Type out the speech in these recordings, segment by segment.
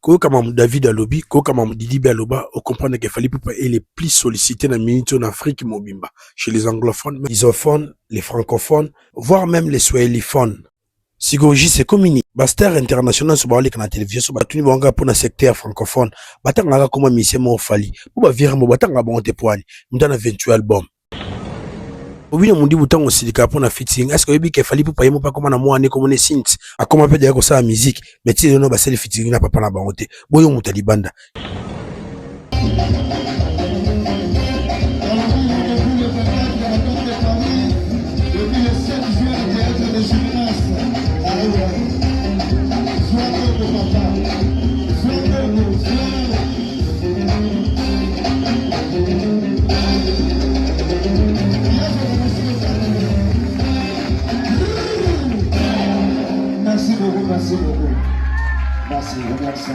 Comme David Alobi, comme Didi Aloba, on comprend que Fally Ipupa est les plus sollicités dans minute en Afrique mobimba. Chez les anglophones, les isophones, les francophones, voire même les swahiliphones. Sigoji c'est communique. Baster international sur la télévision, sur batuni banga pour le secteur francophone. Batanga comme mission mo Fally. Ou ba vire mo batanga bon te poani. M'dana 28 albums. Obi mundi butango osilika pona fitting. Est-ce que obi ke Fally Ipupa yemo pa koma na mwana comme ne synth. Akoma pe de ko sa musique, mais ti no ba sel fitting na papa na bango te. Boyo mutali banda. Merci beaucoup. Merci, remercie.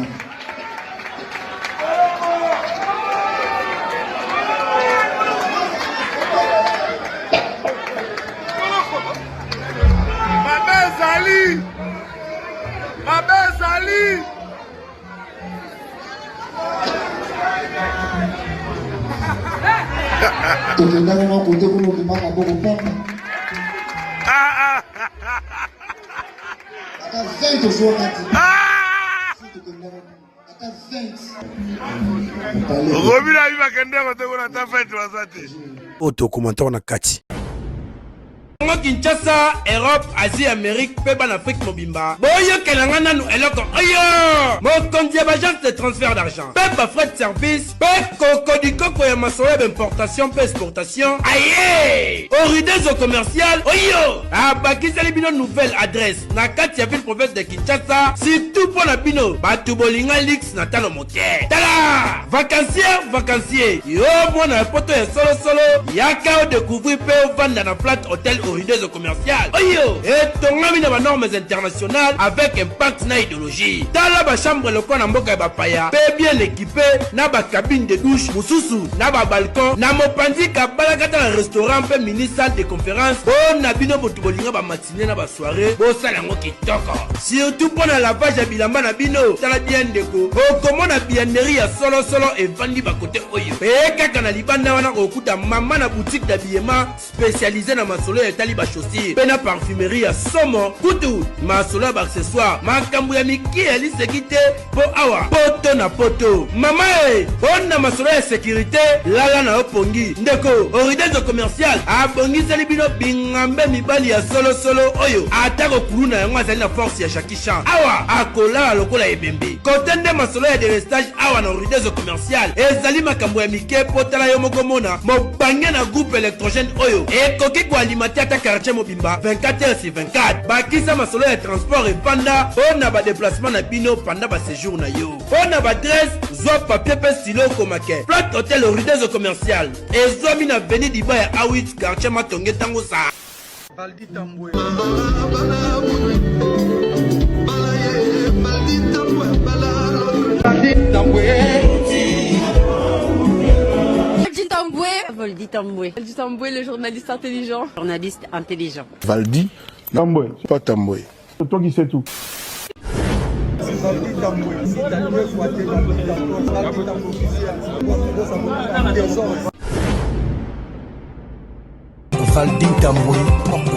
Ma belle Zali. Auto commentaire na kati. Kinshasa, Europe, Asie, Amérique, Péban, Afrique, Mobimba. Boyo Kelangana nous eloko. Ayo! Mon compte agence de transfert d'argent. Péba frais de service. Pé Coco du Coco et Massoya d'importation, Pé exportation. Aïe! Oridezo commercial. Oyo! Abaki Salibino nouvelle adresse. Nakati ya ville province de Kinshasa. Surtout pour la bino. Batubolinga Lix Natano Moké. Tala! Vacancier. Yo, moi na poto ya solo. Yaka découvrir Pé au vanda na flat hôtel Oridezo commercial. Oyo! Et ton ami na normes internationales avec impact na idéologie. Tala ba chambre loko na mboka ba paya. Pé bien équipé na ba cabine de douche, mususu na ba balcon, na mopanzi ka balakata na restaurant pe mini salle de conférence. Bon na bino botubolinga ba matinée na ba soirée. Bo sala ngo kitoko. Surtout pour la lavage ya bilamba na bino. Tala bien ndeko. O comment na biennerie ya solo et vandi ba côté oyo. Pe kaka na libanda wana okuta mama na boutique d'habillement spécialisée na masolo ya taliba chaussure. Pe na parfumerie ya somo. Kutu masolo ba accessoire. Makambu ya miki ya lisekite po awa. Poto na poto. Mama on na masolo ya sécurité lala na opongi. Ndeko Oridezo commercial abongi sali bino bingambe mibali ya solo oyo. Atako kuluna yango azali na force ya Shakishan. Awa akola lokola ebembe. Kotende masolo ya délestage awa na Oridezo commercial. Ezali makambo ya mike potala yo moko mona. Mobange na groupe électrogène oyo. Ekoki ko alimenter ata quartier mobimba 24h/24. Bakisa masolo ya transport et panda. On a ba déplacement na bino pendant ba séjour na yo. On a ba adresse Zwa papier pe silo komake. Flat hôtel Oridezo commercial. Ezomi na avenue Diba ya Awit quartier Matonge tango sa. Valdi Tamboué. Valdi Tamboué, le journaliste intelligent. Journaliste intelligent. Valdi Tamboué, pas Tamboué. C'est toi qui sais tout. Valdi Tamboué,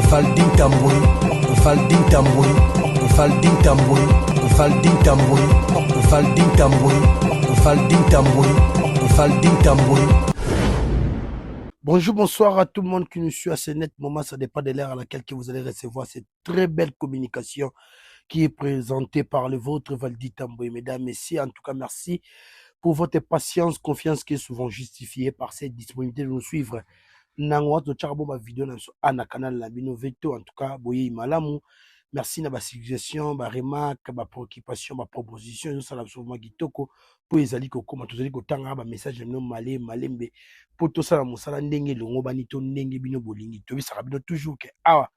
Valdi Tamboué, Valdi Tamboué, Valdi Tamboué, Valdi Tamboué, Valdi Tamboué, Valdi Tamboué, Valdi Tamboué. Bonjour, bonsoir à tout le monde qui nous suit à ce net moment. Ça dépend de l'heure à laquelle que vous allez recevoir cette très belle communication qui est présentée par le vôtre Valdi Tamboué. Mesdames, messieurs, en tout cas, merci pour votre patience, confiance qui est souvent justifiée par cette disponibilité de nous suivre. Nangwa to charbo ma vidéo na na canal la bino veto en tout cas boye malamu. Merci na ba suggestion, ba remarque, ba préoccupation, ba proposition, nous ça absolument kitoko pour ezali ko koma tozali ko tanga ba message no malembe pour tout ça musala ndenge longo bani to ndenge bino bolingi to bisa bino toujours que awa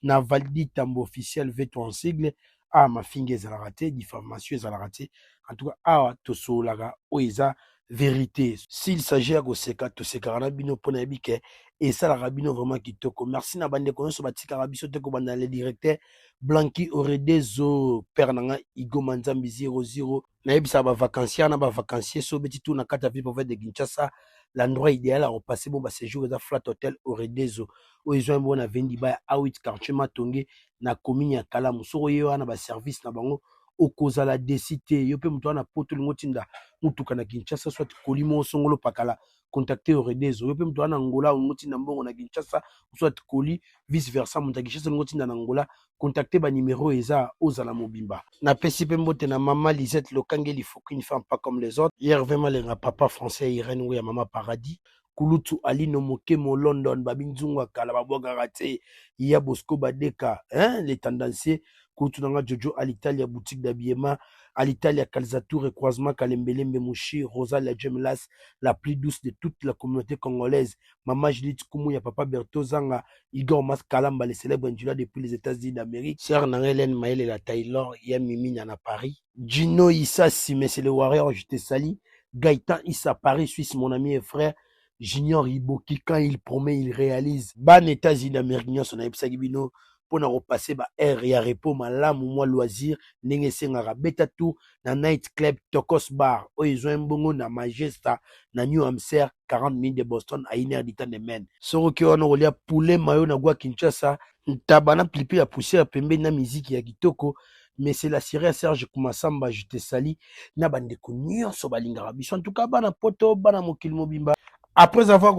na Valdi Tamboué officiel veto en sigle a ma finge za raté diffamation za raté en tout cas awa to solaga oeza vérité s'il s'agit à Goseka to sekarana bino pona bike et ça la rabino vraiment kitoko. Merci na bande kono so batika rabiso te ko banda le directeur Blanqui Oredezo père nanga Igo Manzambi 00 na yebisa ba vacancier na ba vacancier so beti tout na kata ville province de Kinshasa l'endroit idéal à repasser bon ba séjour dans Flat Hotel Oredezo o ils ont bon na vendi ba awit quartier Matonge na commune ya Kalamu so yo na ba service na bango okoza la décité yo pe mutu na poto lingotinda mutuka na Kinshasa soit kolimo songolo pakala contacter Oredezo yo pe mutu na Angola ngotinda mbongo na Kinshasa soit koli vice versa mutu Kinshasa ngotinda na Angola contacter ba numéro eza ozala mobimba na pesi pe mbote na mama Lisette Lokangeli faut qu'une femme pas comme les autres hier vraiment les papa français Irène ou ya mama Paradis Kulutu Ali Nomokemo London Babinzunga kala baboga rate ya Bosco Badeka hein les tendanciers Kulutu nanga Jojo Alitalia boutique d'habillement Alitalia Calzatour et croisement Kalembelembe Mouchi Rosalia Gemelas la plus douce de toute la communauté congolaise Mama Judith Kumu ya papa Berto Zanga Igor Mas Kalamba les célèbres Ndula depuis les États-Unis d'Amérique Sœur Hélène Maël et la Taylor ya Mimi à Paris Gino Issa si mais c'est le warrior je te sali Gaëtan Issa Paris Suisse mon ami et frère Junior Iboki, quand il promet, il réalise. Ban États-Unis d'Amérique, son aïe Sagibino, pour nous repasser, air et à repos, ma lame ou moi loisir, n'enge sengara, beta tout, na night club, Tokos Bar, oh, ils ont un bongo, na Majesta, na New Hampshire, 40 000 de Boston, à une heure d'État de men. Soro ki on a poulet, mayo, na gua Kinshasa, tabana plipi la poussière, pembe na musique, ya kitoko, mais c'est la Syrie Serge Kumasamba, je te sali, na bande konyo, so balingara, biso, en tout cas, bana poto, bana mokil mobimba. Après avoir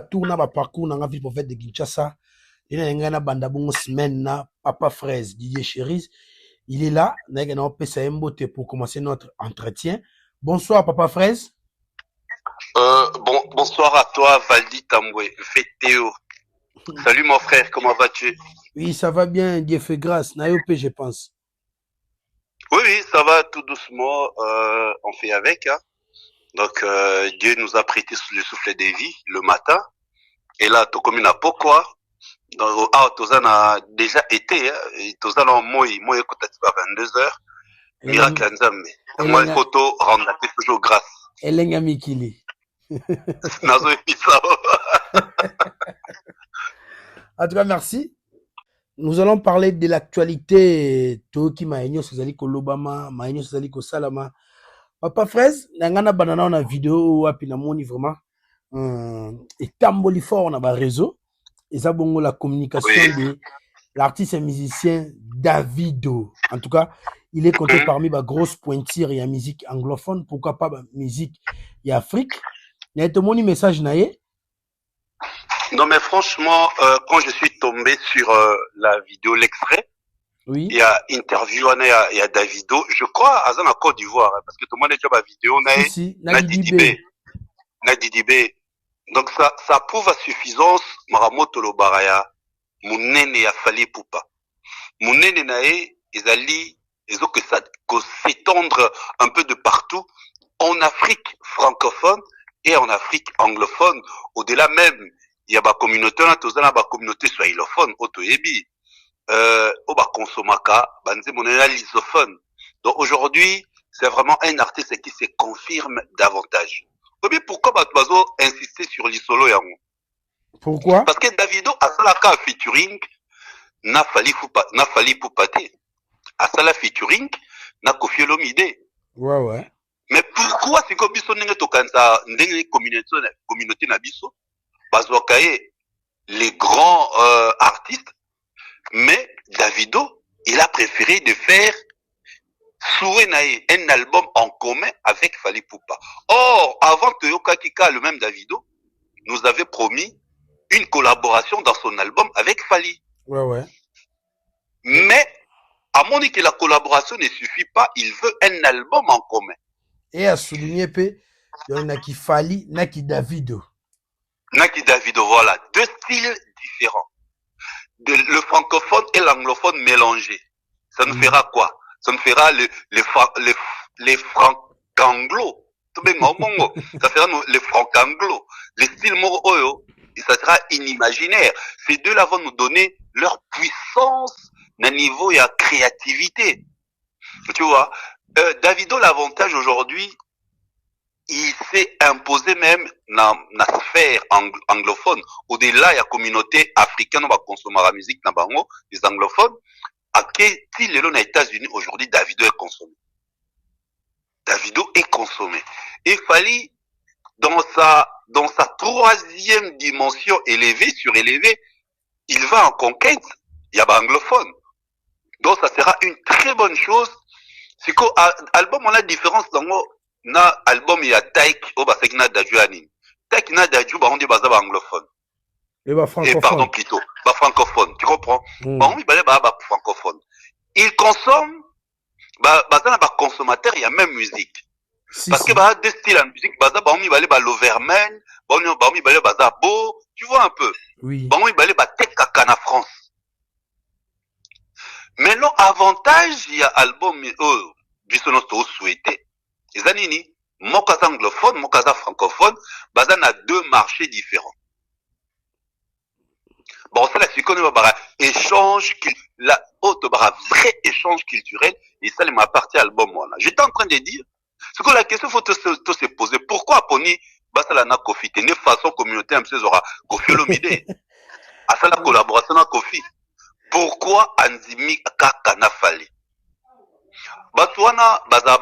tourné na parcours dans la ville prophète de Kinshasa, il y a une bandabongo semaine na Papa Fraise Didier Chéris. Il est là, pour commencer notre entretien. Bonsoir Papa Fraise. Bonsoir à toi Valdi Tamboué, VTO. Salut mon frère, comment vas-tu? Oui, ça va bien, Dieu fait grâce. Nayope, je pense. Oui, ça va tout doucement, on fait avec, hein. Donc, Dieu nous a prêté le souffle de vie le matin. Et là, tout comme il n'a pas quoi. Donc, Tozan a déjà été, Tozan a moi, écoute, à 22h. Miracle Nzambe. Moi, une photo, rendre toujours grâce. Elenga Mikili. Nazo Episa. En tout cas, merci. Nous allons parler de l'actualité. Toki Maïnyo Sozali Kolobama, Maïnyo Sozali Kosalama. Papa Fraise, nangana banana na vidéo wapi na moni vraiment et tamboli fort na ba réseau et ça bongo la communication de l'artiste et musicien Davido. En tout cas, il est compté parmi ba grosses pointures et la musique anglophone, pourquoi pas ba musique et Afrique. Il y a tout mon message naé. Non mais franchement quand je suis tombé sur la vidéo l'extrait oui. Il y a interview, il y a Davido, je crois, à la Côte d'Ivoire, parce que tout le monde est déjà à la vidéo, Nadidibé. Donc ça prouve à suffisance, Maramoto Lobaraya, Mounene ya Fali Poupa. Mounene nae, ils ont que ça, s'étendre un peu de partout, en Afrique francophone et en Afrique anglophone, au-delà même, il y a ma communauté, là, tout ça, ma communauté swahilophone, Otoyebi. Oba Konsomaka, banze monena lisophone. Donc aujourd'hui, c'est vraiment un artiste qui se confirme davantage. Mais pourquoi Batouazo insister sur l'isolo yango? Pourquoi? Parce que Davido a salaka featuring na fali poupate. A sala featuring na Koffi Olomide. Ouais. Mais pourquoi c'est comme biso ndenge tokanza ndenge communauté na biso bazwakaye les grands artistes. Mais Davido, il a préféré de faire Souenae, un album en commun avec Fali Poupa. Or, avant que Yoka Kika, le même Davido, nous avait promis une collaboration dans son album avec Fali. Ouais. Mais, à mon avis que la collaboration ne suffit pas, il veut un album en commun. Et à souligner, il y en a qui Fali, Naki Davido. Naki Davido, voilà. Deux styles différents. Le francophone et l'anglophone mélangés. Ça nous fera quoi? Ça nous fera les franc-anglo. Ça sera les franc-anglo. Les styles moro et ça sera inimaginaire. Ces deux-là vont nous donner leur puissance d'un niveau et à créativité. Tu vois, Davido, l'avantage aujourd'hui, il s'est imposé même dans la sphère anglophone, au-delà de la communauté africaine, on va consommer la musique dans bango, les anglophones. À quel il est aux États-Unis aujourd'hui, Davido est consommé. Davido est consommé. Il fallait, dans sa troisième dimension élevée, surélevée, il va en conquête, il y a anglophone. Donc ça sera une très bonne chose. C'est que album, on a différence dans na album il y a Taïk au basek na daju anine. Taïk na daju ba on dit baza anglophone. Et bah francophone. Et pardon plutôt, ba francophone, tu comprends? Ba on balé ba francophone. Il consomme baza na ba consommateur il y a même musique. Si, parce que bah deux styles en musique baza ba on balé ba l'Overman, ba on balé baza beau, tu vois un peu. Oui. Ba on balé ba tekaka na France. Mais non avantage il y a album du sono to souhaité. Les anini, mon cas anglophone, mon cas francophone, baza na deux marchés différents. Bon, c'est là que qu'on a échange, la haute vrai échange culturel, et ça, il m'appartient à l'album, moi, là. J'étais en train de dire, c'est que la question, faut se poser. Pourquoi Pony, basa la na Kofi, t'es une façon communautaire, un peu, aura Kofi Olomide, à ça, la collaboration na Kofi. Pourquoi Anzimi Kakana Fali? Batouana, baza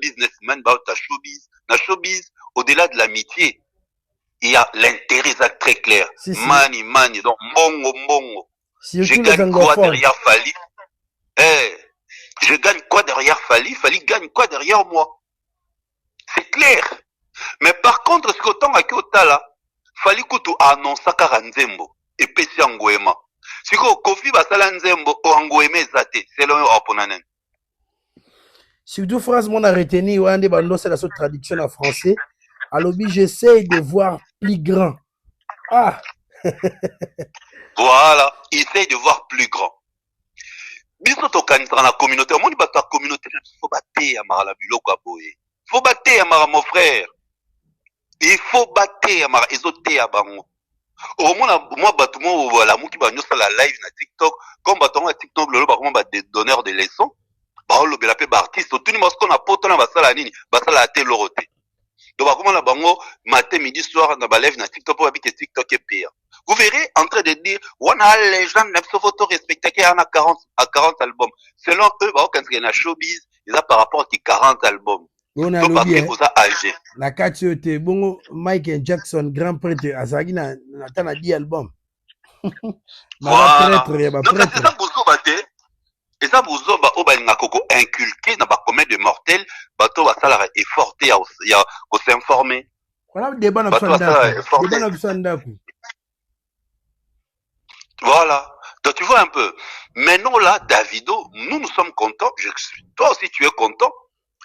businessman, ta showbiz. Na showbiz, au-delà de l'amitié, il y a l'intérêt très clair. Si. Mani, donc, mbongo. Je gagne quoi derrière Fali? Je gagne quoi derrière Fali? Fali gagne quoi derrière moi? C'est clair. Mais par contre, ce qu'autant à Kyotala, Fali Kutu annonce Karanzembo, et Pessi Angoema. Si Kofi Basala Nzembo, Angoema Zate, c'est l'un opponent. Surtout, phrase, mon a retenu, c'est la traduction en français. Alors, j'essaye de voir plus grand. Ah! Voilà, essaye de voir plus grand. Biso to kanitra na communauté, on dit ba ta communauté, faut battre à Mara la biloko aboye. Faut battre à Mara mon frère. Il faut battre à Mara ezoté à bango. Au moins moi batumo voilà mo ki ba nyosa la live na TikTok, comme batumo na TikTok le ba ba des donneurs de leçons. Ba lo bela pe ba artiste, tout ni mosko na poto na basala nini, basala ate loroté. Donc comment la bango matin midi soir na ba live na TikTok pour habiter TikTok est pire. Vous verrez en train de dire on a les gens n'aiment pas photo respecter qu'il y en a 40 albums. Selon eux bah quand il y a showbiz, ils a par rapport à 40 albums. On a parce que vous a âgé. La katiote bongo Michael Jackson grand prêtre azagi na 10 albums. Voilà. Donc c'est ça vous batez. Et ça vous a obalinga koko inculqué dans ba commun de mortels, bato ba sala effort il y a ko s'informer. Voilà des bonnes options. Voilà. Donc tu vois un peu. Maintenant là, Davido, nous sommes contents. Toi aussi tu es content.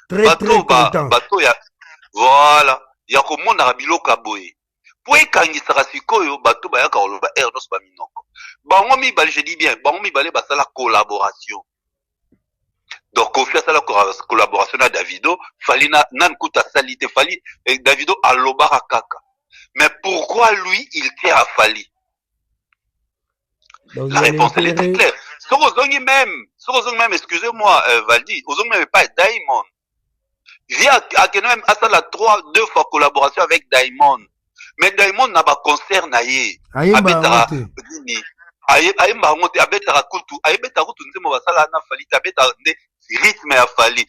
Très content. Bato ya. Voilà. Ya ko mona rabilo kaboye. Po ekangisa sikoyo bato ba ya ka oloba erdos ba minoko. Bango mi bale je dis bien, bango mi bale ba sala collaboration. Donc Kofi a la collaboration à Davido, fali nan kuta salite fali et Davido a lobara kaka. Mais pourquoi lui il tient à Fali? Donc, la réponse elle est très claire. Sorozongi même, excusez-moi Valdi, Ozongi même pas Diamond. Via à même à ça la 2 fois collaboration avec Diamond. Mais Diamond n'a pas concert naïe. Abetara ni aye mbangote abetara kutu, abetara kutu nzemo basala na Fali tabetara ne rythme ya Fali.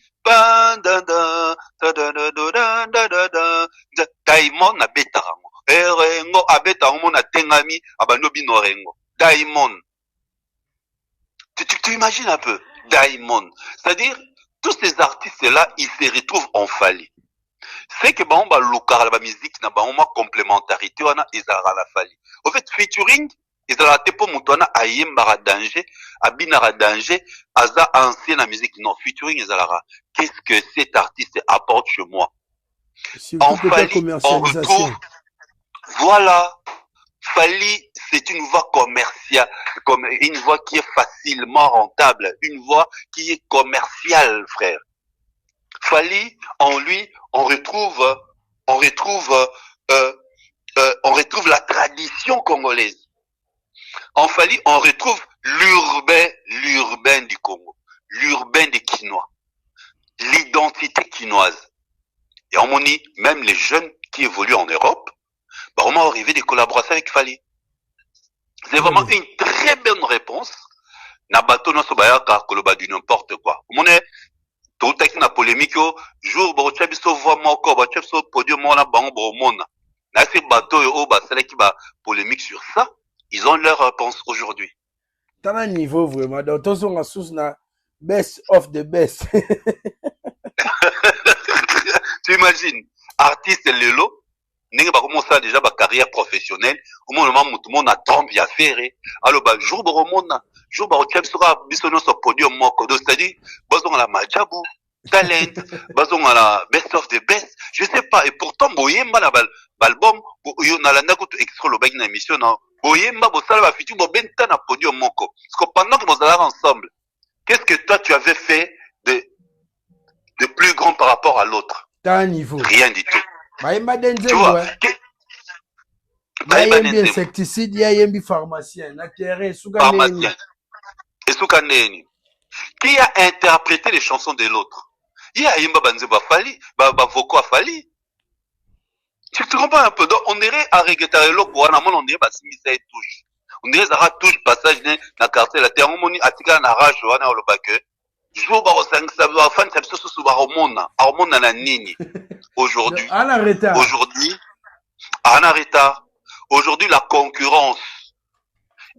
Diamond na betarango. Rengo abetarango na tengami abanobi no rengo. Diamond. Tu imagines un peu Diamond. C'est-à-dire, tous ces artistes-là, ils se retrouvent en Fali. C'est que bah on va local la musique na bah on complémentarité on a ezara la Fali. En fait, featuring ezara te po mutona ayembara danger, abinara danger, aza ancien la musique non featuring ezara. Qu'est-ce que cet artiste apporte chez moi? En Fali, on retrouve voilà. Fali, c'est une voie commerciale, comme une voie qui est facilement rentable, une voie qui est commerciale, frère. Fali, en lui, on retrouve la tradition congolaise. En Fali, on retrouve l'urbain du Congo, l'urbain des Quinois, l'identité quinoise. Et on dit, même les jeunes qui évoluent en Europe, bah, on m'a arrivé des collaborations avec Fali. C'est vraiment une très bonne réponse. Na bateau non sobayaka koloba du n'importe quoi. On est tout à na polémique jour bo chabiso voix moko ba chabiso podium mona bango bo mona. Na ces bateaux au ba celle qui va polémique sur ça, ils ont leur réponse aujourd'hui. T'as un niveau vraiment. Donc, tous on a sous na best of the best. Tu imagines, artiste Lelo, n'est pas comment ça déjà ma carrière professionnelle, au moment où tout le monde a tant bien fait, alors bah jour de remona, jour bah tu sera bisonno sur podium moko, donc c'est-à-dire basons à la Majabu, talent, basons à la best of the best, je sais pas, et pourtant boyemba la l'album, yo na la nakuto extra le bague na émission non, boyemba bo sala ba fitu bo benta na podium moko, parce que pendant que vous allez ensemble, qu'est-ce que toi tu avais fait de plus grand par rapport à l'autre? T'as un niveau. Rien du tout. Maïma Denzel, Tu vois, il y a un insecticide, il y a un pharmacien, pharmacien. Et Soukaneni. Qui a interprété les chansons de l'autre? Il y a Yimba Banzeba Fali, Bavoko a Fali. Tu comprends un peu? Donc, on dirait à Regetarelo, on dirait Bassimisa et touche. On dirait Zara touche passage dans la quartier, la terre, on dit Atika Nara, Johanna Olobake. Jour ba osang sa ba fan sa biso su ba hormona na nini aujourd'hui aujourd'hui la concurrence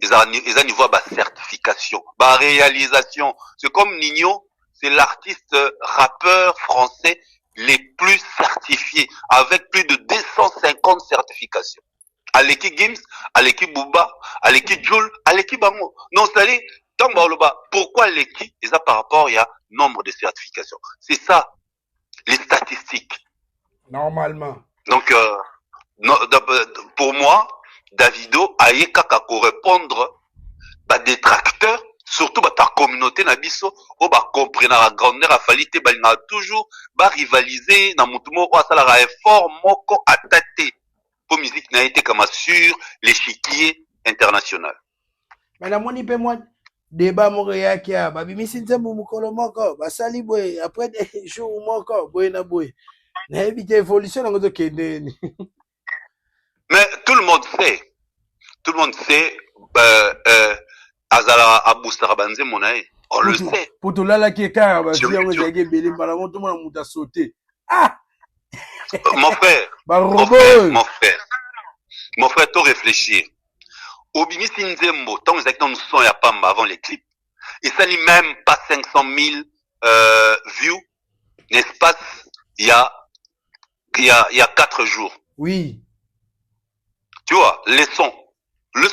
ils ont niveau ba certification ba réalisation c'est comme Nino c'est l'artiste rappeur français les plus certifiés avec plus de 250 certifications Aleki Gims Aleki Booba Aleki Joule Aleki Bango non c'est-à-dire pourquoi l'équipe et ça par rapport il y a nombre de certifications. C'est ça les statistiques. Normalement. Donc pour moi, Davido a eu qu'à répondre à des détracteurs, surtout à ta communauté nabiso, où bah comprendre la grandeur a fallu te balina toujours bah rivaliser dans mutumo ou ça la effort moko attaqué pour musique n'a été comme sur l'échiquier international. Mais la moni pe moi débat moréa qui a babi misinze mukolo moko basali boy après des jours moko boy na boy na éviter évolution ngo kendeni. Mais tout le monde sait azala abustara banze monae on le sait pour tout là qui est car ba dire ngo zage beli mbala moto mona muta sauter ah mon frère mon frère tout réfléchir Obimi Sinzembo, tant que nous son ya pamba avant les clips, et ça n'est même pas 500 000 views, n'est-ce pas, il y a 4 jours. Oui. Tu vois, le son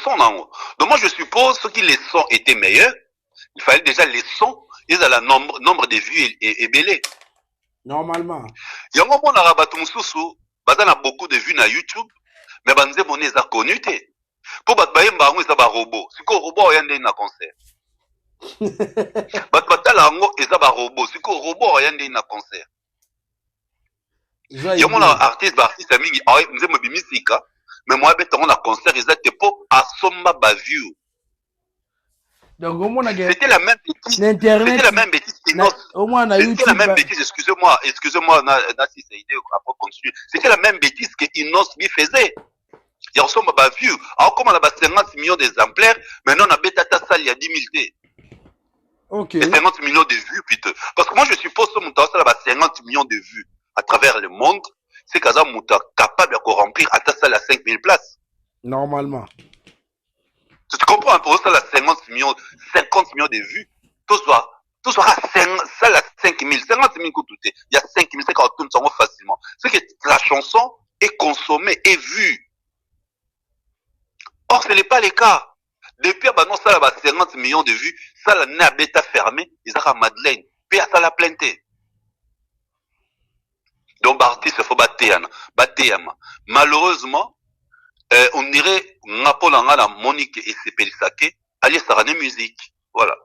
en haut. Donc moi je suppose que les sons étaient meilleurs, il fallait déjà les sons, ils ont le nombre de vues et belé. Normalement. Il y a un moment dans Rabatumsusu, bazana beaucoup de vues na YouTube, mais banze bonne a connu te. Pour battre bango ça ba robot. Si ko robot yande na concert. Batata lango eza ba robot. Si ko robot yande na concert. Il y a mon artiste mingi ah nze mo bimisika mais moi betongo na concert eza te po asomba ba view. Donc au moins c'était la même bêtise. C'était la même bêtise. Au moins na YouTube. C'était la même bêtise, excusez-moi na si c'est idée après continuer. C'était la même bêtise que Inos lui faisait. Il ressemble à view. Alors, comme on a 50 millions d'exemplaires, maintenant on a bêta salle, il y a 10 000 T. Ok. Et 50 millions de vues, plutôt. Parce que moi, je suppose que mon temps, ça a 50 millions de vues à travers le monde. C'est qu'à ça, mon temps capable de remplir à ta salle à 5 000 places. Normalement. Tu comprends un peu, ça a 50 millions de vues. Tout soit à 5 000. 50 000 coûte tout. Il y a 5 000, c'est quand on tourne facilement. C'est que la chanson est consommée et vue. Or, ce n'est pas le cas. Depuis, non, ça a 50 millions de vues, ça n'a bêta fermé, ils ont Madeleine, puis ça l'a planté. Donc, l'artiste, il faut battre. Malheureusement, on dirait, Napolanga, Monique et Sepelisake, allez, ça rend musique. Voilà.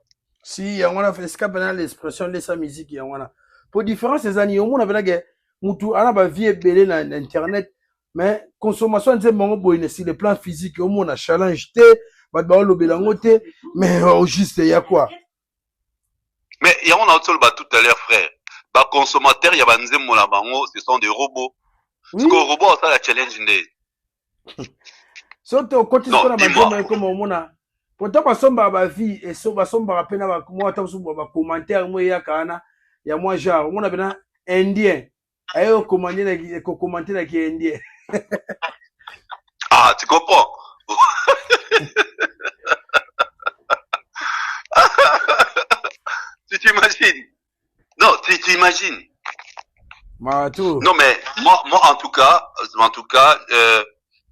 Si, on a fait ce qu'on l'expression de sa musique, on a. Pour différence, ces années, on avait la guerre, on a vie belé dans Internet. Mais consommation de mon boy sur le plan physique au moins on a challenge mais au juste il y a quoi mais il y a on a tout à l'heure frère Bah, consommateurs, il y a banzemo la bango, ce sont des robots. Parce que robot, ça la challenge n'est. Soto côté Non, sur la dis-moi. maison comme on a. Pourtant basomba ba vie et so basomba rapena ba moi ta so ba commentaire moi ya kana ya moi genre on a bena indien. Ayo commander na ko commenter na qui indien. Ah, tu comprends? Tu t'imagines? Non, tu imagines? Matou. Non, mais moi, en tout cas,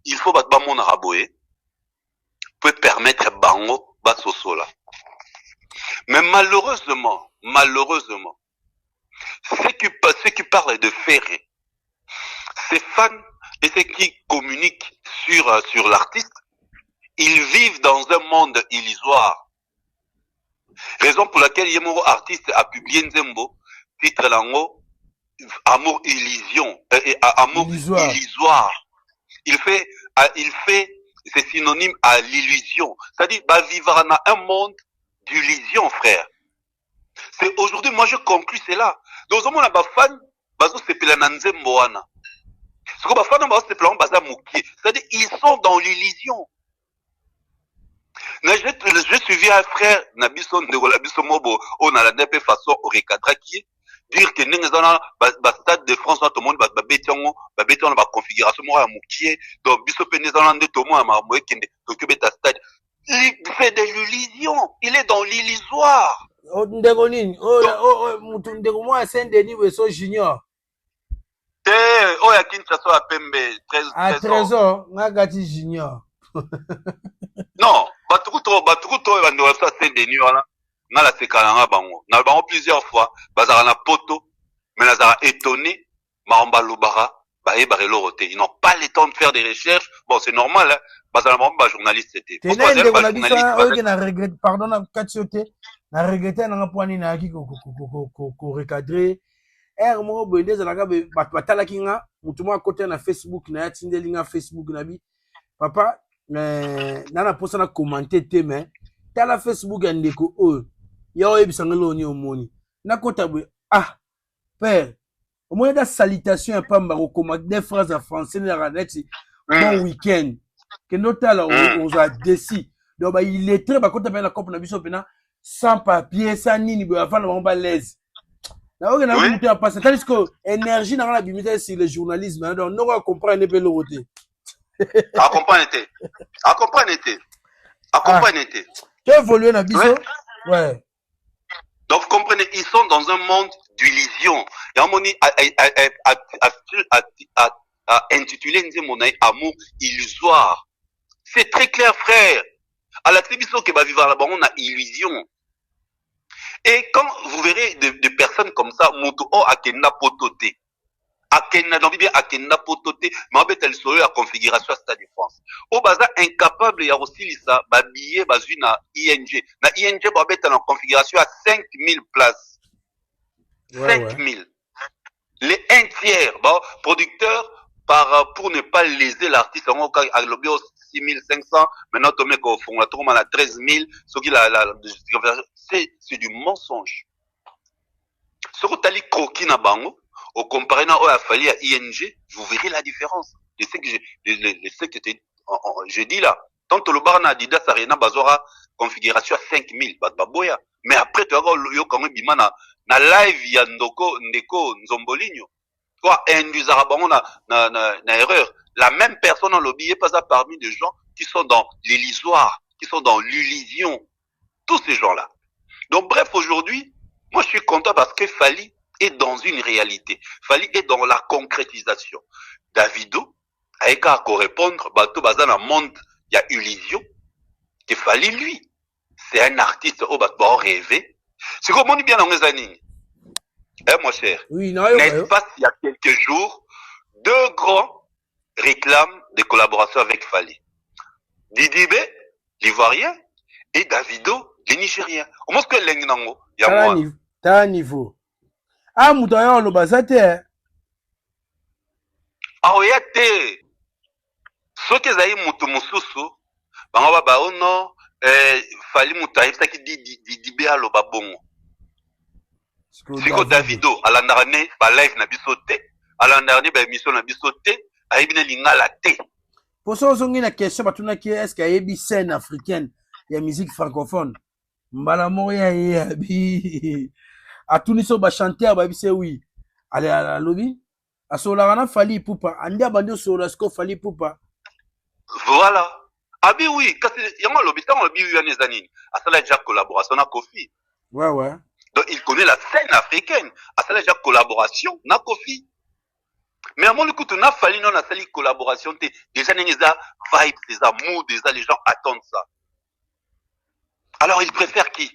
il faut battre mon araboé peut permettre bango basoso là. Mais malheureusement, ceux qui parlent de ferré, ces fans et ceux qui communiquent sur l'artiste, ils vivent dans un monde illusoire. Raison pour laquelle Yemoro artiste a publié Nzembo, titre lango Amour illusion, amour illusoire. Il fait, c'est synonyme à l'illusion. C'est-à-dire, bah, vivre dans un monde d'illusion, frère. C'est aujourd'hui, moi, je conclus cela. Donc, on a des fans, c'est c'est-à-dire, ils sont dans l'illusion. Je suivi un frère, Nabison de Olabiso Mobo, on a la DP façon au recadraki, dire que nous avons le stade de France, tout le monde va béton, la configuration, moi, à Moukier, donc, Bisso Pénézalan de Tomo, à Marmoué, qui est un stade. Il fait de l'illusion. Il est dans l'illusoire. Ndegonine, Ndego moi Saint-Denis ou so junior. Oh, ya Kinshasa à Pembe, 13 à Trésor, Ngagati junior. Non, Batukuto, et Bandola Saint-Denis, voilà. Na la sekalanga bango. Na bango plusieurs fois, bazara na poto, mais nazara étonné, Maramba Lubara, Baé Loroté. Ils n'ont pas le temps de faire des recherches. Bon, c'est normal, hein. Bazara Maramba journaliste c'était. Pardon, na katiote. Na regretté na ngapwani na ki ko recadrer. Mo bende zalaka batala kinga, mutuma côté na Facebook na yatindeli nga Facebook na bi. Papa, na posa na commenter te mais tala Facebook ya ndeko oyo. Ya oyebisanga loni omoni. Na kota bwe ah père, au moins da salutation ya pamba ko commander des phrases en français na raneti. Bon week-end. Que notala on a déci. Donc bah il est très ba kota na coupe na biso pena sans papier, sans nini ba avant on ba l'aise. Na oge na mutu ya passer tandis que énergie na la bimité sur le journalisme donc non comprendre pe l'autre. Accompagne. Tu évolues na biso? Ouais. Donc, vous comprenez, ils sont dans un monde d'illusion. Et à mon a intitulé mon amour illusoire. C'est très clair, frère. À la télévision que va vivre là-bas, on a illusion. Et quand vous verrez des personnes comme ça, moto o akena pototé. Akena, non, bien akena pototé, mais en fait, elle serait la configuration à Stade de France. Au bazar, incapable, il y a aussi lisa, babillé, bazu na ING. Na ING, bah, en la configuration à 5000 places. Ouais, 5000. Ouais. Les un tiers, bon, producteurs, pour ne pas léser l'artiste, on a lobby 6500, maintenant, on met qu'au fond, la tourne à 13 000, c'est du mensonge. Ce que tu as dit, croquis na bango, au comparé à Fali à ING, vous verrez la différence. Je sais que je dis là, tant que le bar n'a dit Arena Bazora configuration à 5000, mais après tu vas voir le quand même bimana na live ya ndeko nzombolinho. Quoi, indusarabango na erreur. La même personne en lobby est pas parmi des gens qui sont dans l'illusoire, qui sont dans l'illusion. Tous ces gens-là. Donc bref, aujourd'hui, moi je suis content parce que Fali est dans une réalité. Fali est dans la concrétisation. Davido, avec à répondre, bateau bazan dans monde, il y a illusion. Que Fali, lui, c'est un artiste au bateau rêvé. C'est comme on dit bien dans les années. Hein, mon cher? Oui, non, n'est-ce pas il y a quelques jours, deux grands réclament des collaborations avec Fali. Didibé, l'Ivoirien, et Davido, les Nigériens. Au moins que l'Engnango, il y a moi. T'as un niveau. Ah, Moutayon, le bazate. Ah, oui, t'es. Ce que j'ai moutou moussousou, bah, oh non, Fali Moutaïf, ça qui dit Didibé à l'Obabongo. Siko Davido alandaka ne ba live na biso te, alandaka ne ba émission na biso te, ayebi na lingala te. Pour ça on a une question batuna qui est-ce qu'il y a une scène africaine, il y a musique francophone. Mbala moya yebi a tuniso ba chanter ba bise oui. Allez à la lobby. A solarana Fally Ipupa, andi abandi sola sko Fally Ipupa. Voilà. Abi oui, kasi yango lobby tant lobby oui ane zanini. Asala déjà collaboration na Kofi. Ouais. Donc il connaît la scène africaine. Asala déjà collaboration na Kofi. Mais à mon écoute, on a fallu non à sali collaboration. Déjà, il y a vibes, des amours, déjà les gens attendent ça. Alors, il préfère qui?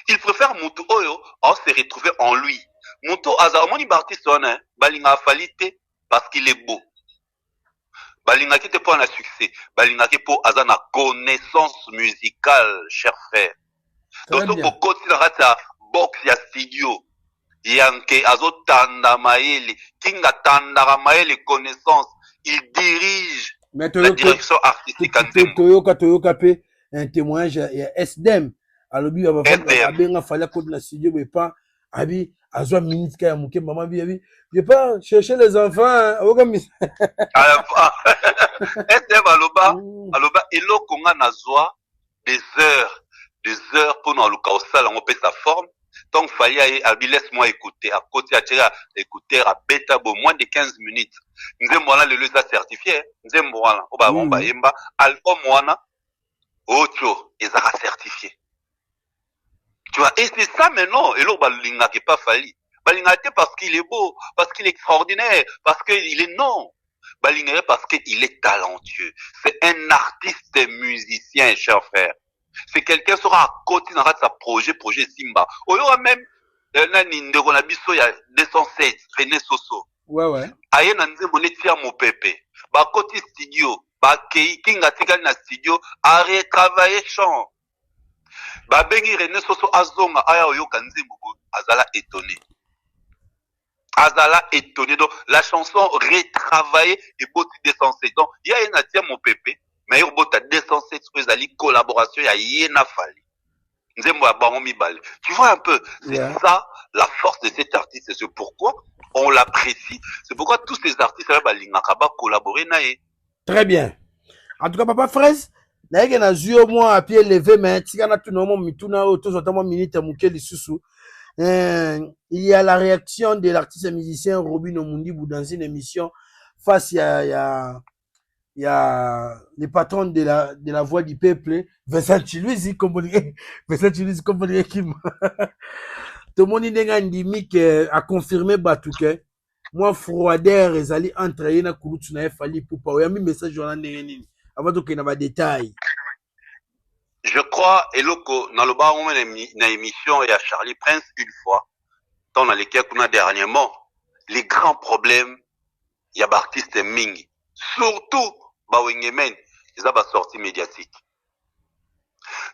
Il préfère Moutou Oyo, on s'est retrouvé en lui. Moutou Aza, mon artiste, Balinga Falite, parce qu'il est beau. Balinga qui te pour un succès. Balinga qui pour Aza na connaissance musicale, cher frère. Donc, pour continuer à box, il y a studio. Yanke azotanda maele kinga tanda maele connaissance, il dirige la direction artistique en Toyoka pe un témoignage ya SDM alobi ba benga fallait code na studio mais pas abi azwa minute ka ya muke maman bi je pas chercher les enfants oka mis SDM aloba eloko nga nazwa des heures pour nous luka osala on peut sa forme. Donc, fallait laisse-moi écouter. À côté, écouter à bêta, moins de 15 minutes. Nous avons le lieu certifié. Nous avons album, ils ont certifié. Tu vois, et c'est ça maintenant. Et là, Balinga qui pas Fally. Balinga parce qu'il est beau, parce qu'il est extraordinaire, parce qu'il est non. Balinga parce qu'il est talentueux. C'est un artiste musicien, cher frère. C'est quelqu'un sera à côté dans sa projet Simba. Il y aura même Nindego Nabiso, il y a 207, René Soso. Ouais. Aye nanze monetia mo pepe. Ba côté studio, ba kei kinga tikali na studio, a retravailler chant. Ba bengi René Soso azonga aya oyoka nzembo azala étonné. Donc la chanson retravaillée et beauté 207. Donc il y a un atia mo pepe. Mais il y a 207 collaboration, il y a Yena Fally. Tu vois un peu, c'est ça la force de cet artiste, c'est pourquoi on l'apprécie, c'est pourquoi tous ces artistes collaborer. Très bien. En tout cas, Papa Fraise, il y a la réaction de l'artiste musicien Robin Omundibou dans une émission face il y a les patrons de la voix du peuple, Vincent Chiluizi, comme on dit, Kim. Tout le monde a confirmé Batouke. Moi, Froideur, ils allaient entraîner na Kouloutuna Fally Ipupa. Il y a mis message dans l'année. Avant qu'il y ait des détails. Je crois, Eloko, dans le bar, on a une émission, il y a Charlie Prince une fois, dans lesquels on a dernièrement, les grands problèmes, il y a l'artiste Ming. Surtout, Bawengemen, ils ont une sortie médiatique.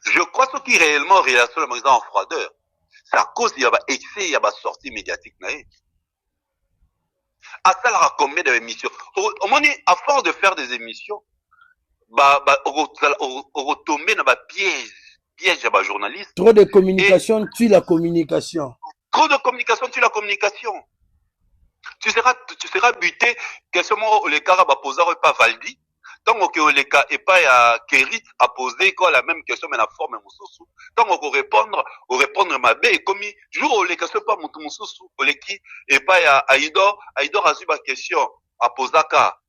Je crois que ce qui est réellement relation en froideur, c'est à cause qu'il y a un excès, il y a une sortie médiatique. À ça, il y a combien d'émissions? À force de faire des émissions, on retombe dans un piège à journaliste. Trop de communication tue la communication. Trop de communication tue la communication. Tu seras buté, question les cas va poser pas Valdi. Tant que les cas et pas à Kérit à poser quoi la même question mais la forme mususu. Tant qu'on répondre ma bé comme jour où les questions pas mususu les qui et pas à Aïdor a su ma question à posaka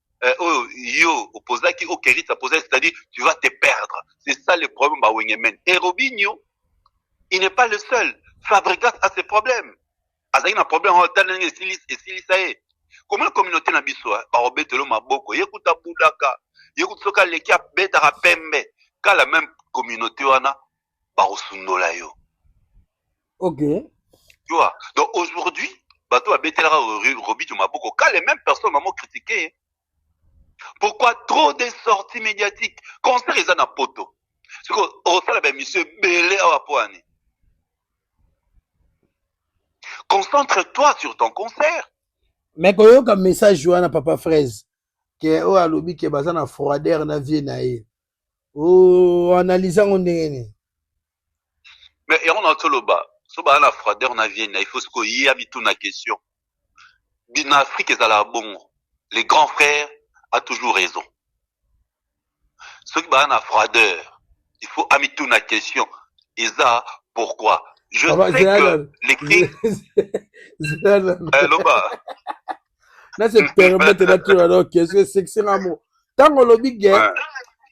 yo au posaki au Kérit à poser c'est-à-dire tu vas te perdre. C'est ça le problème bah Wengemen. Et Robinho il n'est pas le seul. Fabregas a ses problèmes. Azali na problème en tant que Silis. Comment la communauté na biso ba obetelo maboko yekuta budaka yekuta soka leki abetaka pembe ka la même communauté wana ba osundola yo. OK. Tu vois. Donc aujourd'hui, bato abetela Robinho maboko ka les mêmes personnes m'ont critiqué. Pourquoi trop de sorties médiatiques? Concert eza na poto. C'est que au sala ba monsieur belé awa poani. Concentre-toi sur ton concert. Mais quand il y a un message à Papa Fraise, que o alobi ke baza na froideur na vie na ye. O analysant on ndenge. Mais on a toloba, so ba na froideur na vienne il faut ce que y a bitu na question en Afrique ezala bongo les grands frères a toujours raison ceux qui ba na froideur il faut amitu na question eza pourquoi je sais que l'écrit loba na se permettre na tout alors question c'est amour tango lobi guerre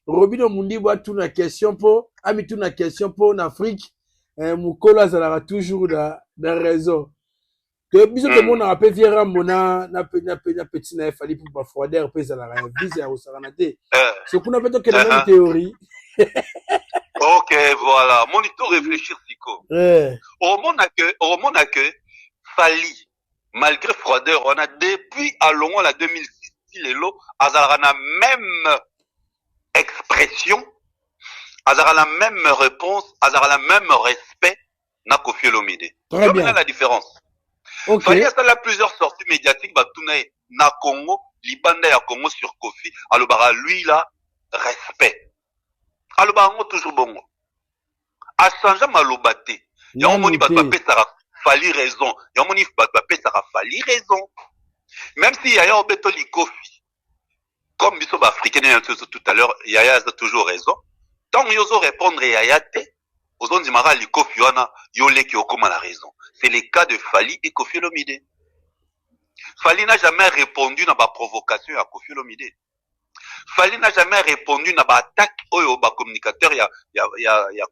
Robino Mundi boit tout na question pour amitu na question pour en Afrique mukolo azalaka toujours na raison que biso que mon appel viera mona na petit na fali pour ba froideur pe ezalaka vise ya osakana te ce qu'on appelle que la même théorie. Ok, voilà. Monito réfléchir, Siko. Au monde a que Fali, malgré froideur, on a depuis à Longo la 2006, les lots, Azarana même expression, Azarana même réponse, Azarana même respect, n'a Kofi Olomide. Très bien. La différence. Ok. Fali a plusieurs sorties médiatiques, Batoune, na Congo, Libanda ya Congo sur Kofi. Alors, bah, lui, là, respect. Aloba ngo toujours bongo. A changé maloba te. Ya moni ba pesa fali raison. Ya moni ba pesa fali raison. Même si Yaya obeto likofi. Comme biso ba africain tout à l'heure, Yaya a toujours raison. Tant yozo répondre Yaya te, ozon dimara likofi wana yole ki okoma la raison. C'est le cas de Fali et Kofi Olomide. Fali n'a jamais répondu na ba provocation à Kofi Olomide. Fali n'a jamais répondu na ba attaque oyo ba communicateur ya